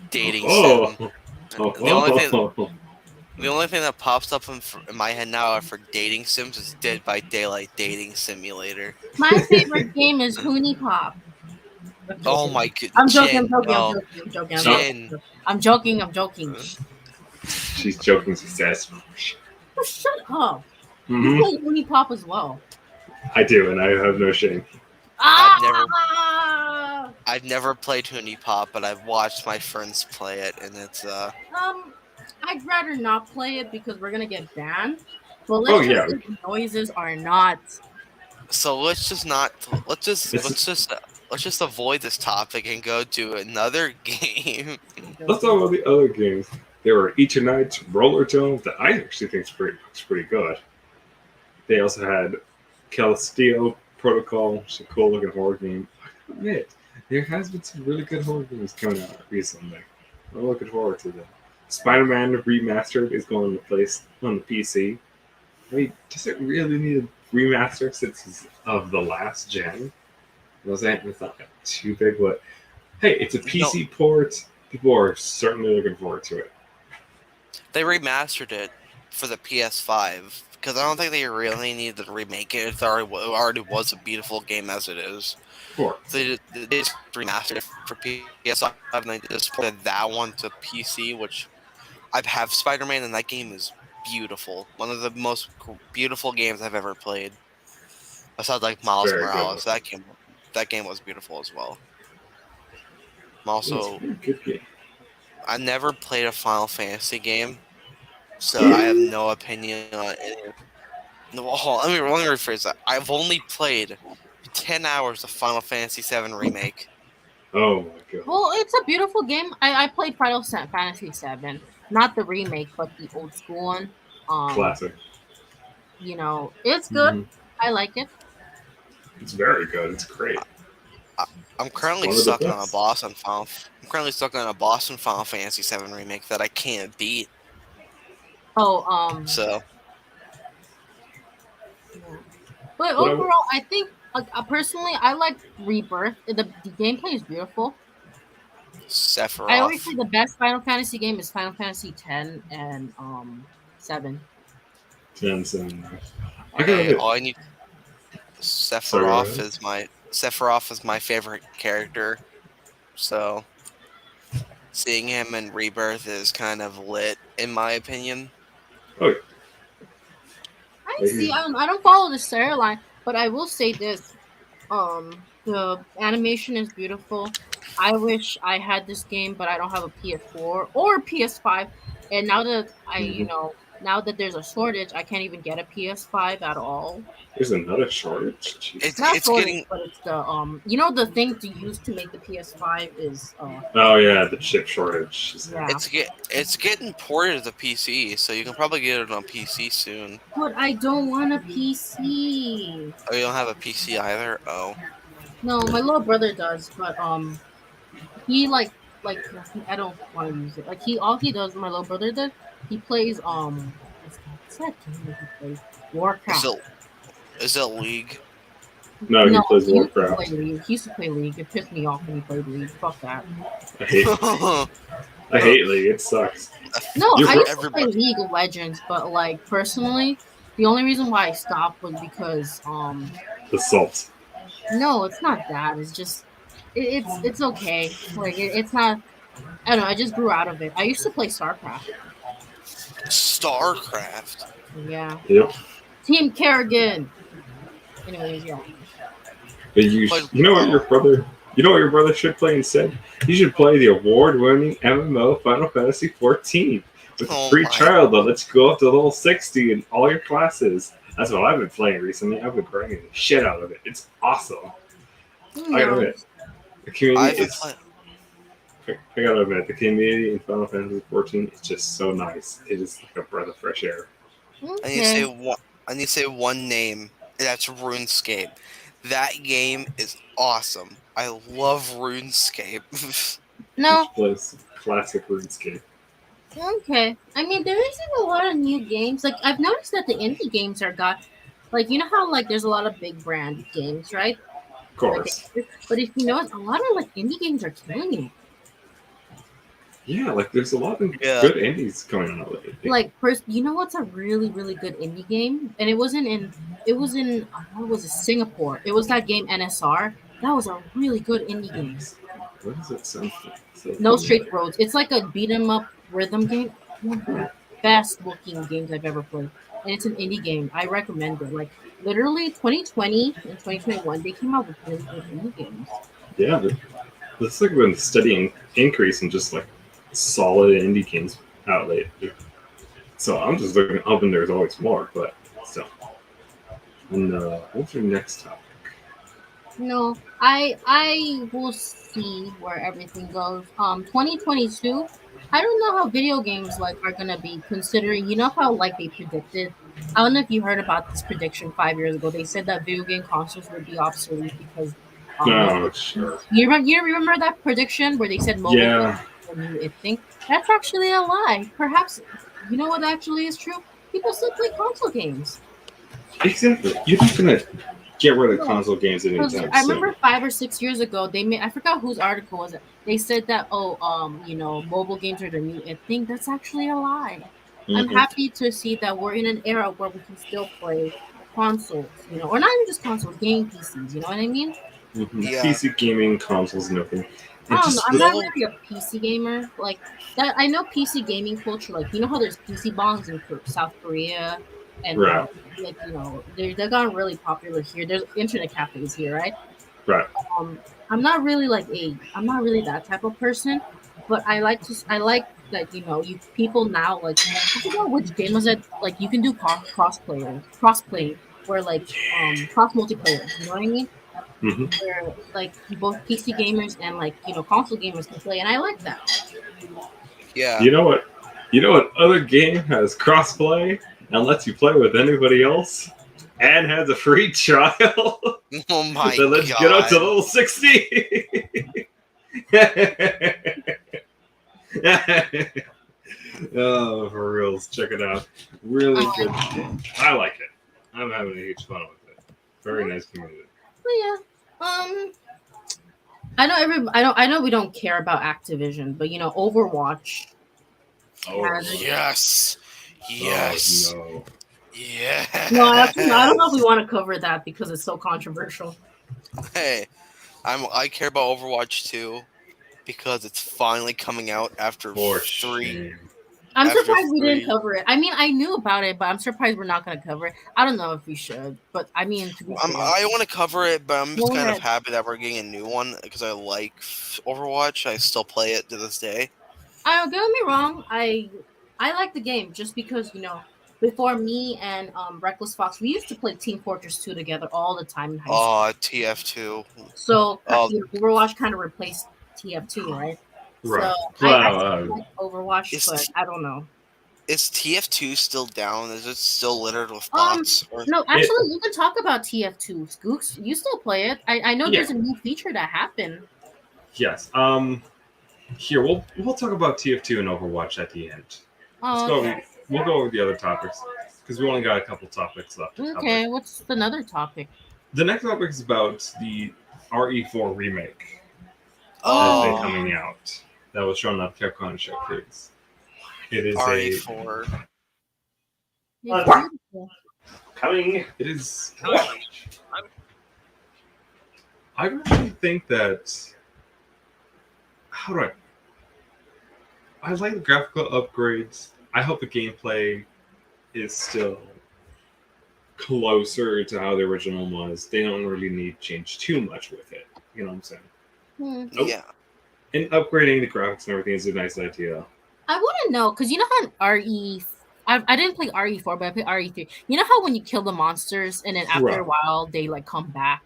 Dating sim. oh, The only thing oh. The only thing that pops up in my head now for dating sims is Dead by Daylight Dating Simulator. My favorite game is Hoonie Pop. I'm Oh joking. my god, I'm joking. I'm Jen, joking. I'm no, joking. I'm joking. I'm No, Jen. joking. I'm joking. I'm joking. she's joking successful. Oh, shut up. You Hmm. play Hoonie Pop as well. I do, and I have no shame. Ah! I've never played Hoonie Pop, but I've watched my friends play it, and it's I'd rather not play it because we're gonna get banned. But Oh let's just yeah, say the noises are not. So let's just not it's, let's just avoid this topic and go to another game. let's talk about the other games. There were Eternights, Roller Dome that I actually think looks pretty good. They also had Calisteo Protocol, which is a cool looking horror game. I admit, there has been some really good horror games coming out recently. I'm looking forward to them. Spider-Man Remastered is going to place on the PC. I mean, does it really need a remaster since it's of the last gen? It's not too big, but hey, it's a No, PC port. People are certainly looking forward to it. they remastered it for the PS5 because I don't think they really needed to remake it. It already was a beautiful game as it is. Sure. They just remastered it for PS5 and they just ported that one to PC, which I have Spider-Man and that game is beautiful. One of the most beautiful games I've ever played. Besides like It's Miles very good Morales, looking. that game was beautiful as well. I'm It's a also pretty good game. I never played a Final Fantasy game, so I have no opinion on it. No, hold on, let me rephrase that. I've only played 10 hours of Final Fantasy VII Remake. Oh my god. Well, it's a beautiful game. I played Final Fantasy VII, not the remake, but the old school one. Um, Classic. it's good. Hmm. I like it. It's very good. It's great. I- I'm It's currently one of the stuck on a best. boss on Final. I'm currently stuck on a boss in Final Fantasy VII Remake that I can't beat. Oh, So yeah. But What overall, I think personally, I like Rebirth. The gameplay is beautiful. I always Sephiroth. say the best Final Fantasy game is Final Fantasy X and 7. Jensen. I gotta Hey, admit. all I need Sorry, go ahead. Sephiroth is my favorite character. So seeing him in Rebirth is kind of lit, in my opinion. Oh yeah. I see. Maybe- I don't follow the storyline, but I will say this: the animation is beautiful. I wish I had this game, but I don't have a PS4 or PS5. And now that mhm. now that there's a shortage, I can't even get a PS5 at all. There's another shortage. It's Jesus. Not it's shortage, getting but it's the thing to use to make the PS5 is Oh yeah, the chip shortage. yeah. it's getting ported to the PC, so you can probably get it on PC soon. But I don't want a PC. Oh, you don't have a PC either? Oh. No, my little brother does, but he I don't want to use it. Like all he does, my little brother does, he plays what's that game that he plays? Is Warcraft. it is it League? No, he No, plays he used to play Warcraft. League. He used to play League. It pissed me off when he played League. Fuck that. I hate. I hate League. It sucks. No, Your I bro- used to play Everybody. League of Legends, but like personally, the only reason why I stopped was because the salt. no, it's not that. It's just it's okay. Like it's not. I don't know. I just grew out of it. I used to play StarCraft. StarCraft. Yeah. Yep. Team Kerrigan. Anyways, yeah. But But you know what your brother, you know what your brother should play instead? You should play the award-winning MMO Final Fantasy 14 with a oh free my trial that lets you go up to level 60 in all your classes. That's what I've been playing recently. I've been grinding the shit out of it. It's awesome. I gotta No. admit, the community I've been is playing I gotta admit, the community in Final Fantasy 14 is just so nice. It is like a breath of fresh air. I need to say Okay. one. I need to say one name. And that's RuneScape. That game is awesome. I love RuneScape. No. Which was classic RuneScape. Okay. I mean, there isn't a lot of new games. Like I've noticed that the indie games are got, like you know how like there's a lot of big brand games, right? Of Like, course. but if you notice, a lot of like indie games are killing it. Yeah, like there's a lot of Yeah. good indies coming out lately. Like first, you know what's a really good indie game? And it wasn't in. It was in what was it? Singapore. It was that game NSR. That was a really good indie game. What does it sound like? So No familiar. Straight Roads. It's like a beat 'em up rhythm game. One of the best looking games I've ever played, and it's an indie game. I recommend it. Like literally, 2020 and 2021, they came out with really good indie games. Yeah, there's like been a steady increase in just like solid indie games out lately. So I'm just looking up, and there's always more, but still. And what's your next topic? No, I will see where everything goes. 2022. I don't know how video games like are gonna be considering. You know how like they predicted. I don't know if you heard about this prediction 5 years ago. They said that video game consoles would be obsolete because No, mobile. sure. You remember that prediction where they said mobile games Yeah, are the new it thing? That's actually a lie. Perhaps you know what actually is true. People still play console games. exactly. You're not gonna get rid of Yeah. console games Because anytime I soon. remember 5 or 6 years ago, they made I forgot whose article was it. They said that mobile games are the new it thing. That's actually a lie. I'm Mm-hmm. happy to see that we're in an era where we can still play consoles, or not even just consoles, gaming PCs. You know what I mean? Mm-hmm. Yeah. PC gaming consoles and everything, and I don't know. just I'm not Mobile. really a PC gamer. Like that, I know PC gaming culture. Like you know how there's PC bongs in South Korea, and right, they've gotten really popular here. There's internet cafes here, right? right. um I'm not really that type of person, but I like that you people now like I forgot which game was it, like you can do cross play where like cross multiplayer, you know what I mean, Mm-hmm. where like both PC gamers and like console gamers can play, and I like that. Yeah. You know what? You know what other game has crossplay and lets you play with anybody else and has a free trial? Oh my Then let's get up to god. level 60. Oh, for reals. Check it out. Really good game. I like it. I'm having a huge fun with it. Very nice community. But yeah, I know we don't care about Activision, but Overwatch Oh, has. Yes. Yes. Oh, No, actually, no, I don't know if we Yes. want to cover that because it's so controversial. Hey, I care about Overwatch 2 because it's finally coming out no. For shame. I'm after surprised we didn't 3. cover it. I mean, I knew about it, but I'm surprised we're not going to cover it. I don't know if we should, but I mean, to be fair, I want to cover it, but I'm just go kind of ahead. happy that we're getting a new one because I like Overwatch. I still play it to this day. Don't get me wrong. I like the game just because before me and Reckless Fox, we used to play Team Fortress 2 together all the time in high school. TF2. So Oh, Overwatch kind of replaced TF2, right? So Right. I Well, still like Overwatch, is but I don't know. is TF2 still down? Is it still littered with Um, bots? Or no, it, actually, you can talk about TF2. Scooks, you still play it. I know yeah. there's a new feature that happened. Yes. Here we'll talk about TF2 and Overwatch at the end. Let's Oh, go. okay. We'll go over the other topics because we only got a couple topics left to cover. Okay, what's another topic? The next topic is about the RE4 remake that has been Oh, coming out. That was shown on Capcom Showcase. It is RE4. it's beautiful. coming. It is. I really think that. How do I like the graphical upgrades. I hope the gameplay is still closer to how the original was. They don't really need to change too much with it. You know what I'm saying? Hmm. Nope. Yeah. And upgrading the graphics and everything is a nice idea. I want to know because you know how in I didn't play RE4, but I played RE3. You know how when you kill the monsters and then after a Right. while they like come back.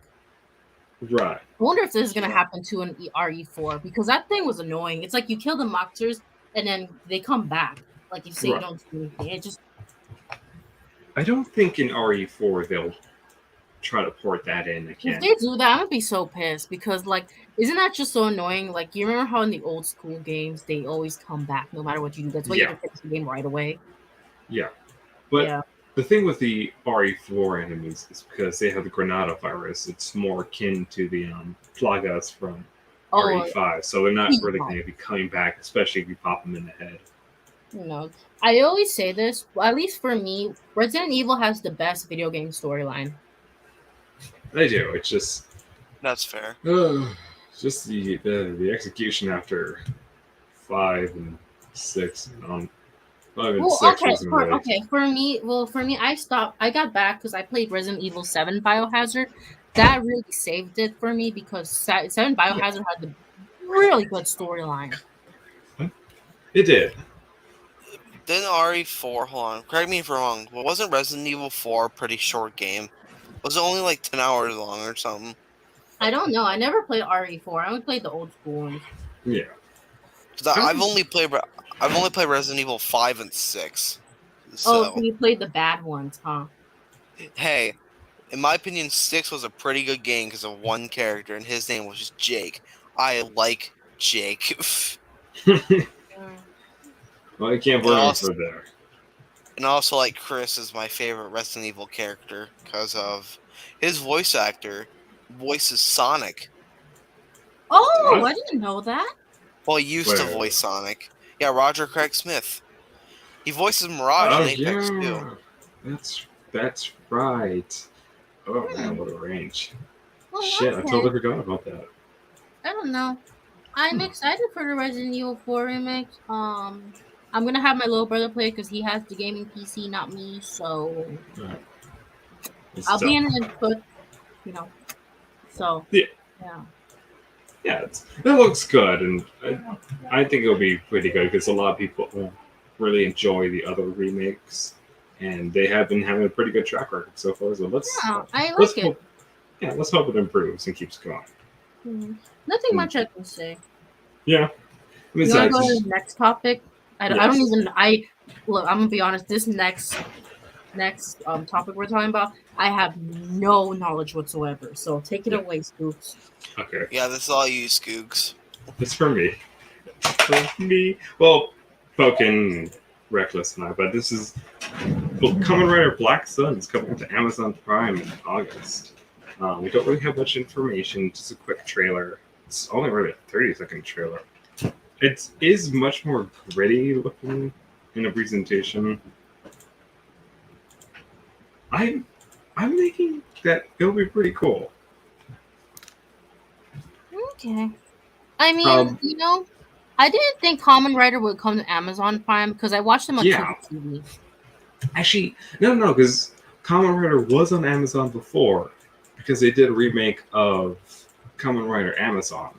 Right. I wonder if this is gonna Yeah. happen to an RE4 because that thing was annoying. It's like you kill the monsters and then they come back. Like you say you Right. don't do anything. It just I don't think in RE4 they'll try to port that in if again. they do that, I'm gonna be so pissed because like isn't that just so annoying? Like you remember how in the old school games they always come back no matter what you do. That's why you Yeah. have to finish the game right away. Yeah. But Yeah. the thing with the RE4 enemies is because they have the Granada virus, it's more akin to the Plagas from Oh, RE5, so they're not really yeah. going to be coming back, especially if you pop them in the head. You know, I always say this, at least for me, Resident Evil has the best video game storyline. They do. It's just, That's fair. just the execution after 5 and 6 and on 5 and 6 wasn't really. For me, I got back because I played Resident Evil 7 Biohazard. That really saved it for me because 7 Yeah, Biohazard had the really good storyline. it did. Then RE4, hold on, correct me if I'm wrong, but wasn't Resident Evil 4 a pretty short game? Was it only like 10 hours long or something? I don't know. I never played RE4. I only played the old school ones. Yeah. Because I've only played Resident Evil 5 and 6. Oh, So, so you played the bad ones, huh? hey, in my opinion, 6 was a pretty good game because of one character, and his name was just Jake. I like Jake. Well, you can't And blame him also, for there. and also, like, Chris is my favorite Resident Evil character because of his voice actor voices Sonic. Oh, What? I didn't know that. Well, he used to Wait. voice Sonic. Yeah, Roger Craig Smith. He voices Mirage Oh in Apex too. yeah, that's right. Oh man, Hmm. what a range! Well, Shit, I okay. totally forgot about that. I don't know. I'm excited for the Resident Evil 4 remake. I'm gonna have my little brother play because he has the gaming PC, not me. So Alright. It's I'll be tough. in input, you know. So Yeah. yeah. Yeah, it looks good, and I think it'll be pretty good because a lot of people really enjoy the other remakes, and they have been having a pretty good track record so far. So Yeah, I let's like it. hope, yeah, let's hope it improves and keeps going. Nothing Hmm. much I can say. Yeah, You want to besides, go to the next topic? I don't yes. even. Look. I'm gonna be honest. This next topic we're talking about, I have no knowledge whatsoever. So take it Yeah. away, Scoops. Yeah, this is all you, Skoogs. It's for me. For me. Well, Pokin, Reckless, and I, but this is Kamen Rider Black Sun is coming to Amazon Prime in August. We don't really have much information, just a quick trailer. It's only really a 30-second trailer. It is much more gritty looking in a presentation. I'm thinking that it'll be pretty cool. Okay. I mean, I didn't think Kamen Rider would come to Amazon Prime because I watched them on Yeah. TV. Actually, no, because Kamen Rider was on Amazon before because they did a remake of Kamen Rider Amazon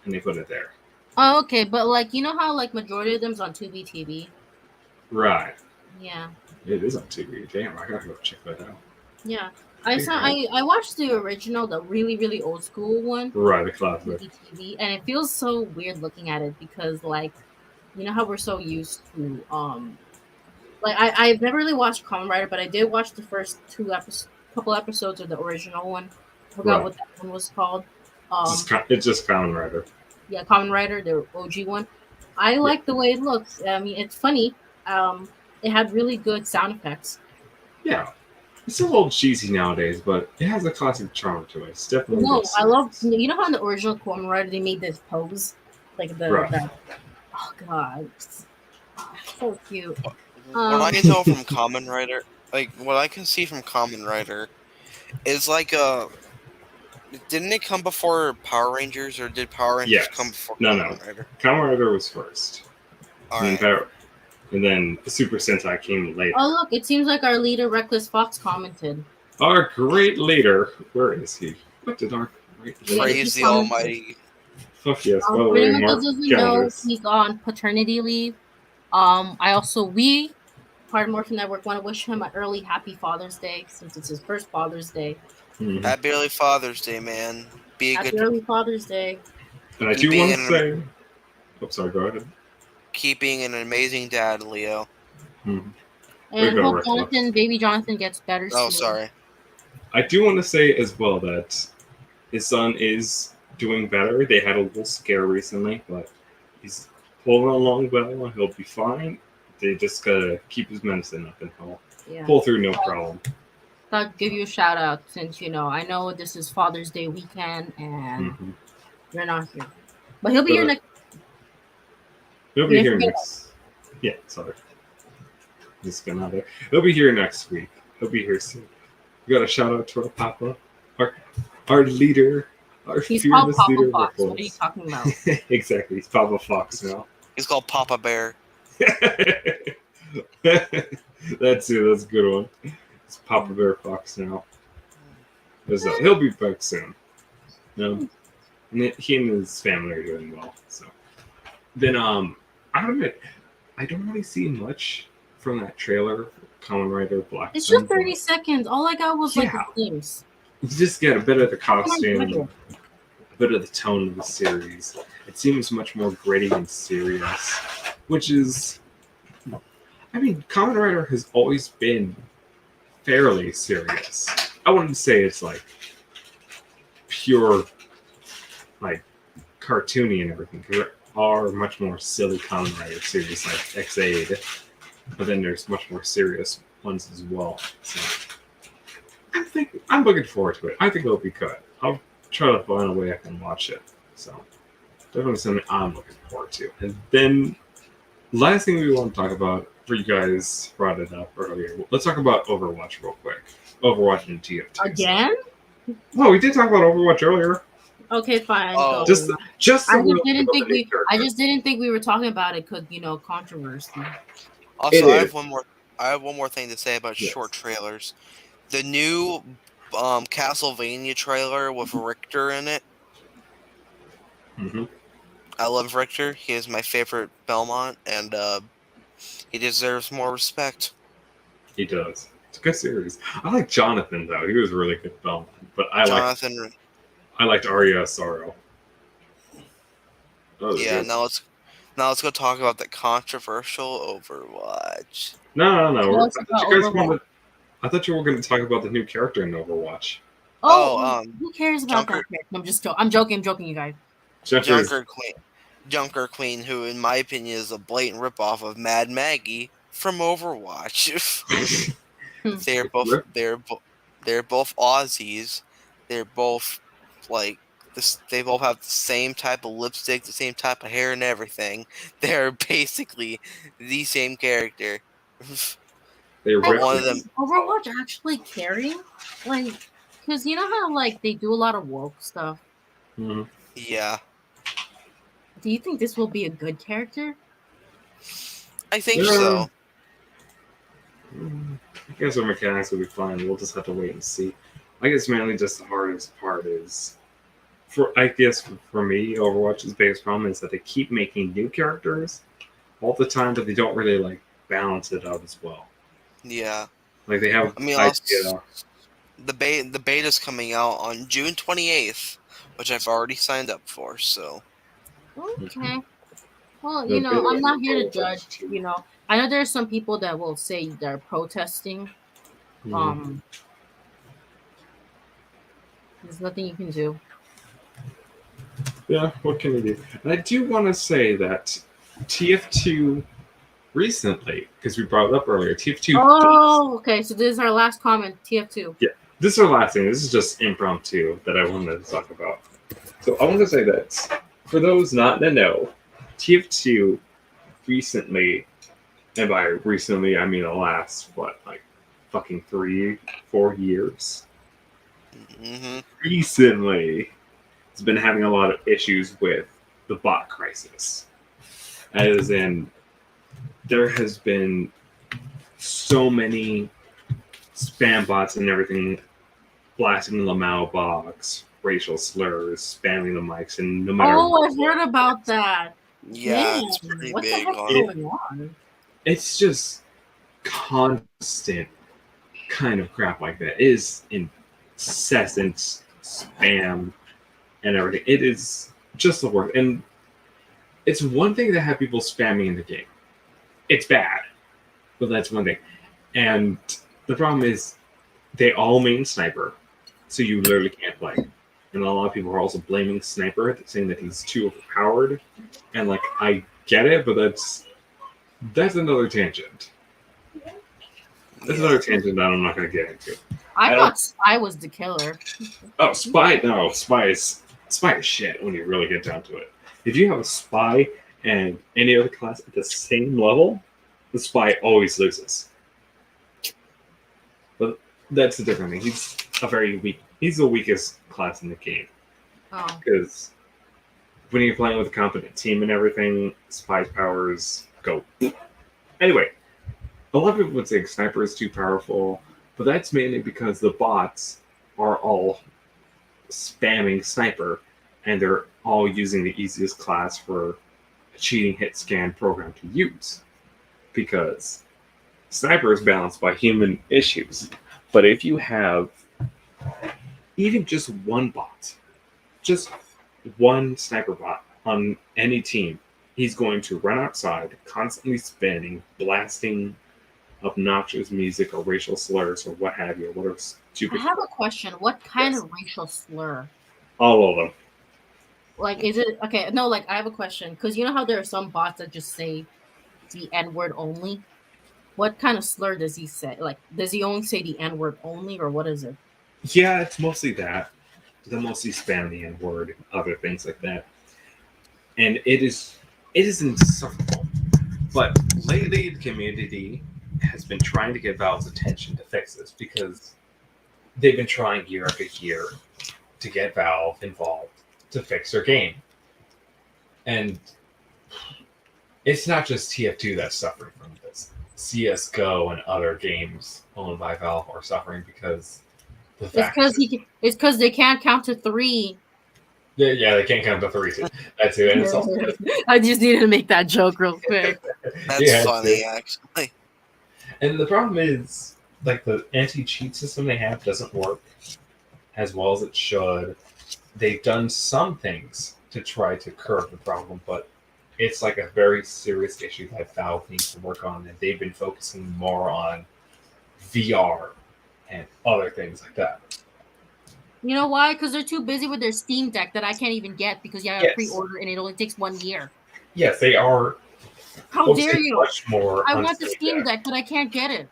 and they put it there. Oh, okay, but like you know how like majority of them's on Tubi TV. Right. Yeah. It is on TV. Damn, I gotta go check that out. Yeah. I watched the original, the really really old school one. Right, the classic. TV, and it feels so weird looking at it because like you know how we're so used to like I've never really watched Kamen Rider, but I did watch the first couple episodes of the original one. I forgot Right. what that one was called. It's just Kamen Rider. Yeah, Kamen Rider, the OG one. I like the way it looks. I mean, it's funny. It had really good sound effects. Yeah. It's a little cheesy nowadays, but it has a classic charm to it. It's definitely No, good I love. series. You know how in the original Kamen Rider they made this pose, like Right. oh god, so cute. What I can tell from Kamen Rider, like what I can see from Kamen Rider, is like didn't it come before Power Rangers, or did Power Rangers come before Kamen Rider? Kamen Rider was first. All and, right. and then the Super Sentai came later. Oh look, it seems like our leader Reckless Fox commented. Our great leader, where is he? What did our great leader? Praise the Almighty. Fuck yes, by the For way, anyone Mark that doesn't know, calendars. he's on paternity leave. We part of Morphin Network. Want to wish him an early happy Father's Day since it's his first Father's Day. Mhm. Happy early Father's Day, man. Be a Happy good. early Father's Day. And I do Keeping want to an say, oh, sorry, go ahead. keeping an amazing dad, Leo. Mhm. Way to And go, hope Rick. baby Jonathan gets better Oh, soon. sorry. I do want to say as well that his son is doing better. They had a little scare recently, but he's pulling along well. He'll be fine. They just gotta keep his medicine up and he'll Yeah. pull through no problem. Thought I'd give you a shout out since I know this is Father's Day weekend and Hmm. you're not here. But he'll be here next. He'll be Yeah, here forget next. Yeah, sorry. He's been out there. He'll be here next week. He'll be here soon. We got a shout out to our Papa, our leader, our He's called fearless Papa leader, Fox. What are you Ripples. talking about? Exactly, he's Papa Fox now. He's called Papa Bear. That's it. That's a good one. It's Papa Bear Fox now. So he'll be back soon. And he and his family are doing well. So then, I admit, I don't really see much from that trailer. Kamen Rider Black It's Sun, just 30 seconds. All I got was like the themes. you just get a bit of the Come on, costume, Riddle. a bit of the tone of the series. It seems much more gritty and serious, which is, I mean, Kamen Rider has always been fairly serious. I wouldn't say it's like pure, like cartoony and everything. There are much more silly Kamen Rider series like X-Aid, but then there's much more serious ones as well. So I'm looking forward to it. I think it'll be good. I'll try to find a way I can watch it. So definitely something I'm looking forward to. And then last thing we want to talk about, for you guys brought it up earlier. Let's talk about Overwatch real quick. Overwatch and TF2. Again? Well, we did talk about Overwatch earlier. Okay, fine. Oh. go. Just I so just we'll didn't talk think about the new I character. just didn't think we were talking about it because controversy. Also, It I is. have one more thing to say about Yes. short trailers. The new Castlevania trailer with Richter in it. Mm-hmm. I love Richter. He is my favorite Belmont, and he deserves more respect. He does. It's a good series. I like Jonathan though. He was really good film. But I Jonathan, liked Arya Sorrow. That was yeah. good. Now let's go talk about the controversial Overwatch. No. Tell us I thought about you guys Overwatch. wanted. I thought you were going to talk about the new character in Overwatch. Who cares about Junker, that? I'm joking, you guys. Junker Queen, who in my opinion is a blatant ripoff of Mad Maggie from Overwatch. they're both they're both Aussies. They're both like this. They both have the same type of lipstick, the same type of hair, and everything. They're basically the same character. They But ripped one of it. them, Overwatch actually caring? Because you know how they do a lot of woke stuff. Mhm. yeah, Do you think this will be a good character? I think Yeah. so. I guess our mechanics will be fine. We'll just have to wait and see. I guess mainly just the hardest part is, for me, Overwatch's biggest problem is that they keep making new characters all the time, but they don't really like balance it out as well. Yeah, Like they have I mean, idea. the beta's coming out on June 28th, which I've already signed up for. So Okay. Well, The beta I'm not for here to Overwatch judge. 2. I know there's some people that will say they're protesting. Mhm. There's nothing you can do. Yeah, what can you do? And I do want to say that TF2 recently, because we brought it up earlier, TF2. Oh, okay. So this is our last comment. TF2. Yeah, this is our last thing. This is just impromptu that I wanted to talk about. So I want to say that for those not in the know, TF2 recently, and by recently I mean the last fucking 3-4 years. mm-hmm. Recently, has been having a lot of issues with the bot crisis. As in, there has been so many spam bots and everything blasting the Lamau box, racial slurs, spamming the mics, and no matter Oh, I heard about that. Yeah, Damn, it's pretty what the big heck's on. going on? it's just constant kind of crap like that. It is incessant spam and everything. It is just the worst. And it's one thing to have people spamming in the game. It's bad, but that's one thing. And the problem is they all main sniper, so you literally can't play. And a lot of people are also blaming Sniper, saying that he's too overpowered. And like, I get it, but that's another tangent. That's another tangent that I'm not going to get into. I thought Spy was the killer. Oh, Spy! No, Spy is shit when you really get down to it. If you have a Spy and any other class at the same level, the Spy always loses. But that's a different thing. He's the weakest class in the game. Oh. Because when you're playing with a competent team and everything, Spy's powers go. Anyway, a lot of people would say Sniper is too powerful, but that's mainly because the bots are all spamming Sniper, and they're all using the easiest class for a cheating hit scan program to use. Because Sniper is balanced by human issues. But if you have even just one bot, just one Sniper bot on any team, he's going to run outside, constantly spamming, blasting obnoxious music or racial slurs or what have you, or whatever stupid. I have a question. What kind of racial slur? All of them. Like, is it okay? No, like I have a question because you know how there are some bots that just say the N word only. What kind of slur does he say? Like, does he only say the N word only, or what is it? Yeah, it's mostly that. They mostly spam the N word, other things like that, and it is insufferable. But lately, the community has been trying to get Valve's attention to fix this because they've been trying year after year to get Valve involved to fix their game. And it's not just TF2 that's suffering from this. CSGO and other games owned by Valve are suffering because the fact it's because they can't count to 3. Yeah, they can't count to 3 too. That's it. And it's also I just needed to make that joke real quick. That's funny, actually. And the problem is, like, the anti-cheat system they have doesn't work as well as it should. They've done some things to try to curb the problem, but it's like a very serious issue that Valve needs to work on, and they've been focusing more on VR and other things like that. You know why? Because they're too busy with their Steam Deck that I can't even get because you have to pre-order and it only takes 1 year. Yes, they are. How dare you? Much more I want the Steam Deck, but I can't get it.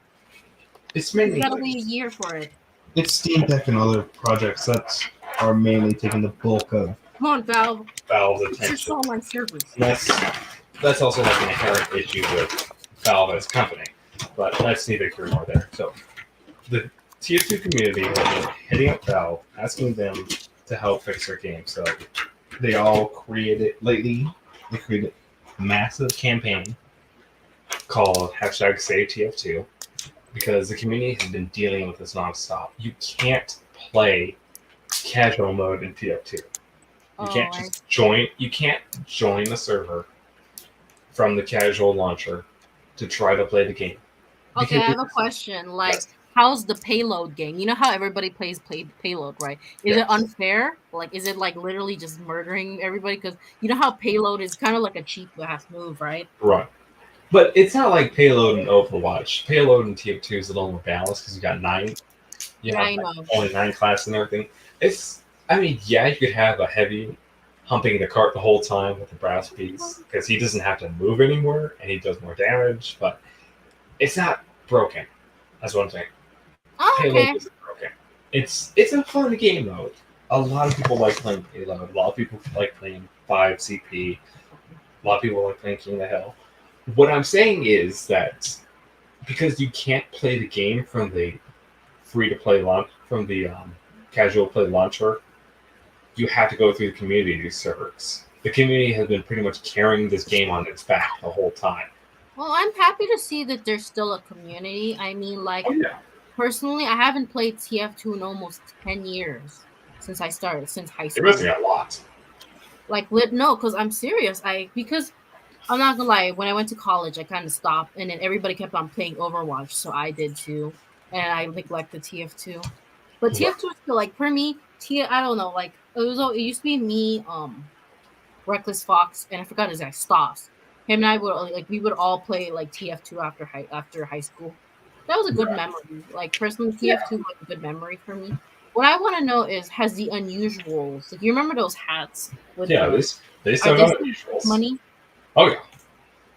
It's mainly. You gotta wait a year for it. It's Steam Deck and other projects that are mainly taking the bulk of. Come on, Valve. Valve's It's attention. just online servers. That's also like an inherent issue with Valve as a company, but that's neither here nor there. So the TF2 community has been hitting up Valve, asking them to help fix their game. So they all created a massive campaign called #SaveTF2 because the community has been dealing with this nonstop. You can't play casual mode in TF2. You can't just join. You can't join the server from the casual launcher to try to play the game. Okay, I have a question. Like, how's the payload game? You know how everybody plays payload, right? Is it unfair? Like, is it like literally just murdering everybody? Because you know how payload is kind of like a cheap ass move, right? Right. But it's not like payload in Overwatch. Payload in TF2 is a little more balanced because you got 9. You have only 9 classes and everything. You could have a heavy humping the cart the whole time with the brass piece because he doesn't have to move anymore and he does more damage, but it's not broken. That's what I'm saying. Oh, okay. Payload isn't broken. It's a fun game though. A lot of people like playing Payload. A lot of people like playing 5 CP. A lot of people like playing King of the Hill. What I'm saying is that because you can't play the game from the free-to-play launch, from the casual play launcher, you have to go through the community servers. The community has been pretty much carrying this game on its back the whole time. Well, I'm happy to see that there's still a community. I mean, like, personally, I haven't played TF2 in almost 10 years since high school. It must be a lot. Like, no, because I'm serious. Because I'm not gonna lie. When I went to college, I kind of stopped, and then everybody kept on playing Overwatch, so I did too, and I neglected TF2. But TF2 is still like for me. I don't know. Like it used to be me, Reckless Fox, and I forgot his name, Stoss. Him and I would like we would all play like TF2 after high school. That was a good Right. memory. Like personally, Yeah. TF2 was a good memory for me. What I want to know is has the unusuals like you remember those hats with Yeah, the they are still they got still worth usuals. money? Oh yeah,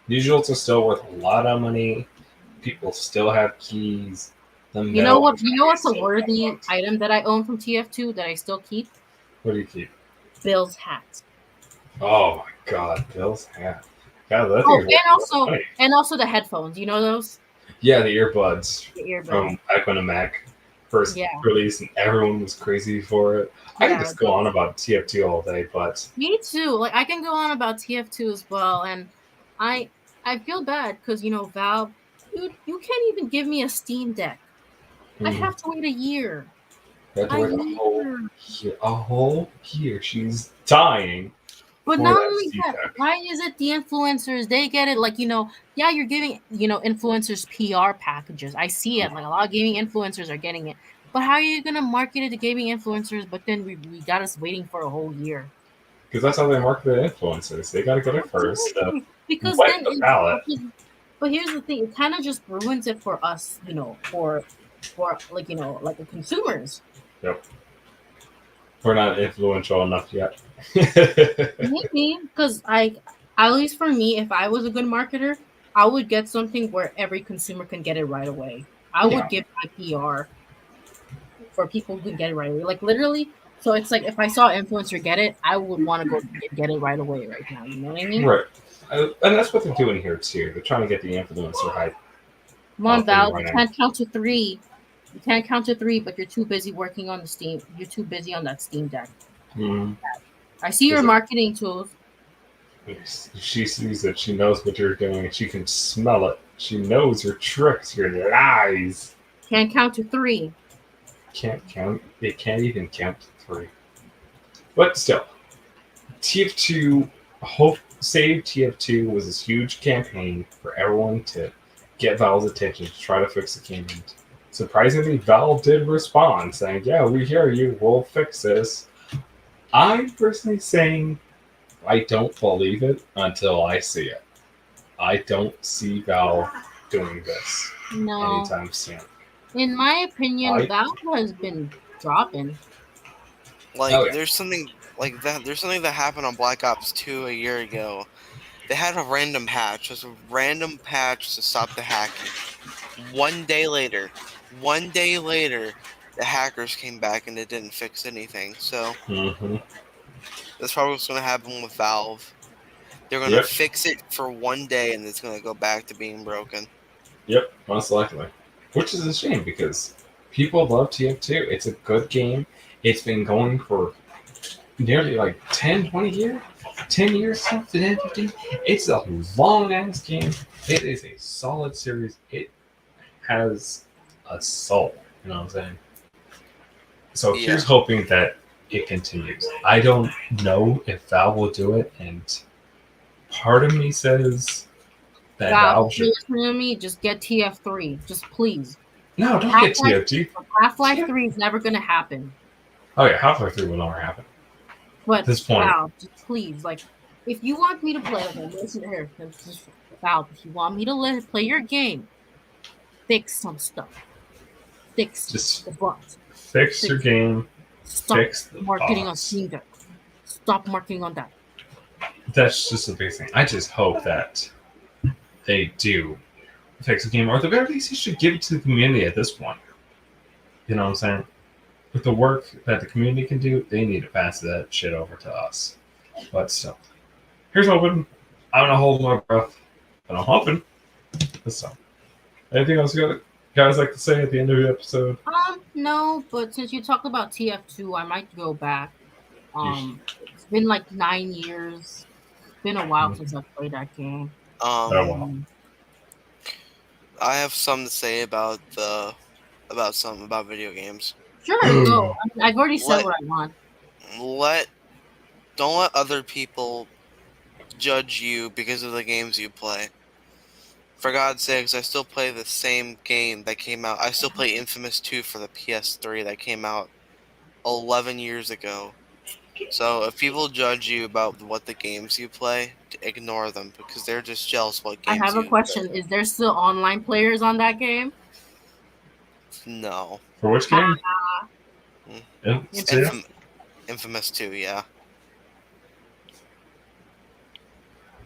usuals are still worth a lot of money. People still have keys. The You know metal what? You know is what's a still worthy prevalent. item that I own from TF2 that I still keep? What do you keep? Bill's hat. Oh my God, Bill's hat. God, that thing Oh, is worth a lot of money. and also the headphones. You know those? Yeah, the earbuds The earbuds. from back when the Mac first Yeah, released, and everyone was crazy for it. I could yeah. just go on about TF2 all day, but Me too. Like I can go on about TF2 as well, and I I feel bad because Valve, you can't even give me a Steam Deck. I have to wait a year. you have to A wait year. a whole year. She's dying But for not that only Steam that, Deck. why is it the influencers? They get it like, yeah, you're giving, influencers PR packages. I see it. Like a lot of gaming influencers are getting it. But how are you gonna market it to gaming influencers? But then we got us waiting for a whole year. Because that's how they market the influencers. They got to get it first to Exactly. Because wet then the palate. but here's the thing, it kind of just ruins it for us, for like, like the consumers. Yep. We're not influential enough yet. Maybe because at least for me, if I was a good marketer, I would get something where every consumer can get it right away. I would Yeah. give my PR for people who can get it right away. Like literally. So it's like if I saw an influencer get it, I would want to go get it right away right now. You know what I mean? Right. And that's what they're doing here too. They're trying to get the influencer hype Come on, thing Val. You running. can't count to three. You can't count to three, but you're too busy working on the Steam. You're too busy on that Steam Deck. Mm. I see your marketing tools. She sees it. She knows what you're doing. She can smell it. She knows your tricks, your lies. Can't count to three. Can't count. They can't even count to three. But still, TF2, Hope Save TF2 was this huge campaign for everyone to get Valve's attention to try to fix the game. And surprisingly, Valve did respond, saying, "Yeah, we hear you. We'll fix this." I'm personally saying I don't believe it until I see it. I don't see Valve doing this No. anytime soon. In my opinion, Valve has been dropping. Like, there's something like that. There's something that happened on Black Ops 2 a year ago. They had a random patch, just a random patch to stop the hacking. One day later, the hackers came back and it didn't fix anything. So that's probably what's going to happen with Valve. They're going to fix it for one day and it's going to go back to being broken. Yep, most likely. Which is a shame because people love TF2. It's a good game. It's been going for nearly like 10, 20 years. 10 years since 2015. It's a long ass game. It is a solid series. It has a soul. You know what I'm saying? So here's hoping that it continues. I don't know if Valve will do it, and part of me says that Valve should. Listen to me. Just get TF3. Just please. No, don't get TF2. Half-Life 3 is never going to happen. Oh yeah, Half-Life 3 will never happen. But at this point, Valve, just please, like, if you want me to play, listen here, Valve. If you want me to play your game, fix some stuff. Fix the bugs. Fix your game. Stop fix the marketing bugs. on Steam Deck. Stop marketing on that. That's just the big thing. I just hope that they do fix the game, or at the very least, you should give it to the community at this point. You know what I'm saying? With the work that the community can do, they need to pass that shit over to us. But still, here's hoping. I'm gonna hold my breath, but I'm hoping. So, anything else you guys like to say at the end of the episode? No, but since you talked about TF2, I might go back. It's been like 9 years. It's been a while since I've played that game. I have something to say about video games. Sure, go. I've already said what I want. Don't let other people judge you because of the games you play. For God's sakes, I still play the same game that came out. I still play Infamous 2 for the PS3 that came out 11 years ago. So if people judge you about what the games you play, ignore them because they're just jealous what I games have a you question. Is there still online players on that game? No. For which game? Mm. Yeah. Infamous 2, yeah.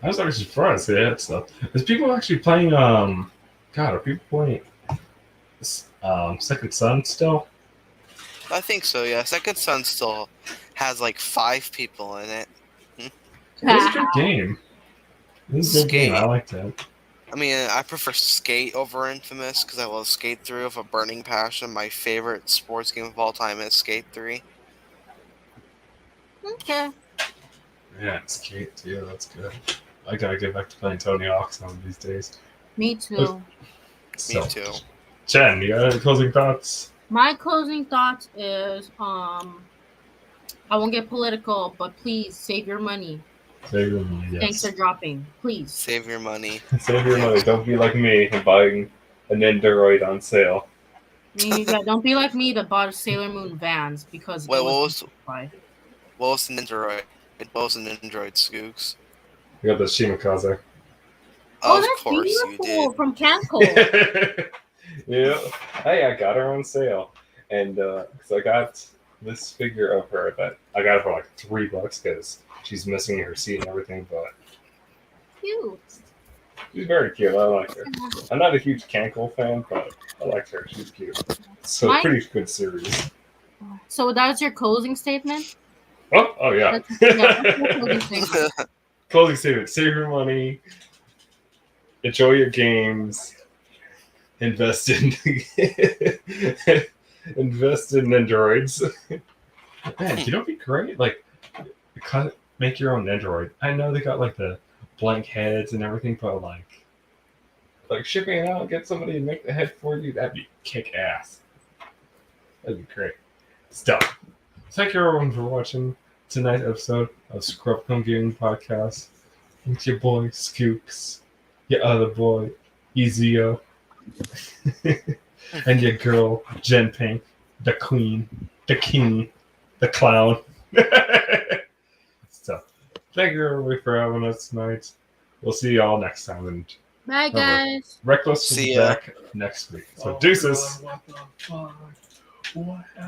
I was actually surprised they had stuff. Is people actually playing? God, are people playing Second Son still? I think so, yeah. Second Son still has like 5 people in it. It was a good game. It was a good game. I Skate. liked it. I mean, I prefer Skate over Infamous because I love Skate 3 with a burning passion. My favorite sports game of all time is Skate 3. Okay. Yeah, Skate too. That's good. I gotta get back to playing Tony Hawk some of these days. Me too. So, Me too. Jen, you got any closing thoughts? My closing thoughts is I won't get political, but please save your money. Save your money, Thanks yes. are dropping. Please. Save your money. Save your money. Don't be like me and buying an Android on sale. Yeah, don't be like me that bought a Sailor Moon Vans because Wait, it what was was an Android? What was an Android, Skooks? You got the Shimakaze. Oh, Of that's course you beautiful did. from Canco. Yeah. Hey, I got her on sale, and because I got this figure of her that I got it for like $3 because she's missing her seat and everything, but Cute. she's very cute. I like her. I'm not a huge Kanko fan, but I like her. She's cute. So Mine- pretty good series. So that was your closing statement? Oh yeah. That's your closing statement. Closing statement: save your money, enjoy your games, invest in invest in androids. Man, you know, be great. Like, make your own android. I know they got like the blank heads and everything, but like shipping it out, get somebody to make the head for you. That'd be kick ass. That'd be great stuff. Thank you everyone for watching tonight's episode of Scrub Home Gaming Podcast. It's your boy Skooks, your other boy Ezio, and your girl Jen Pink, the queen, the king, the clown. So, thank you everybody for having us tonight. We'll see y'all next time. And Bye, guys. Reckless will See be ya. back next week. So, deuces. God, what the fuck? What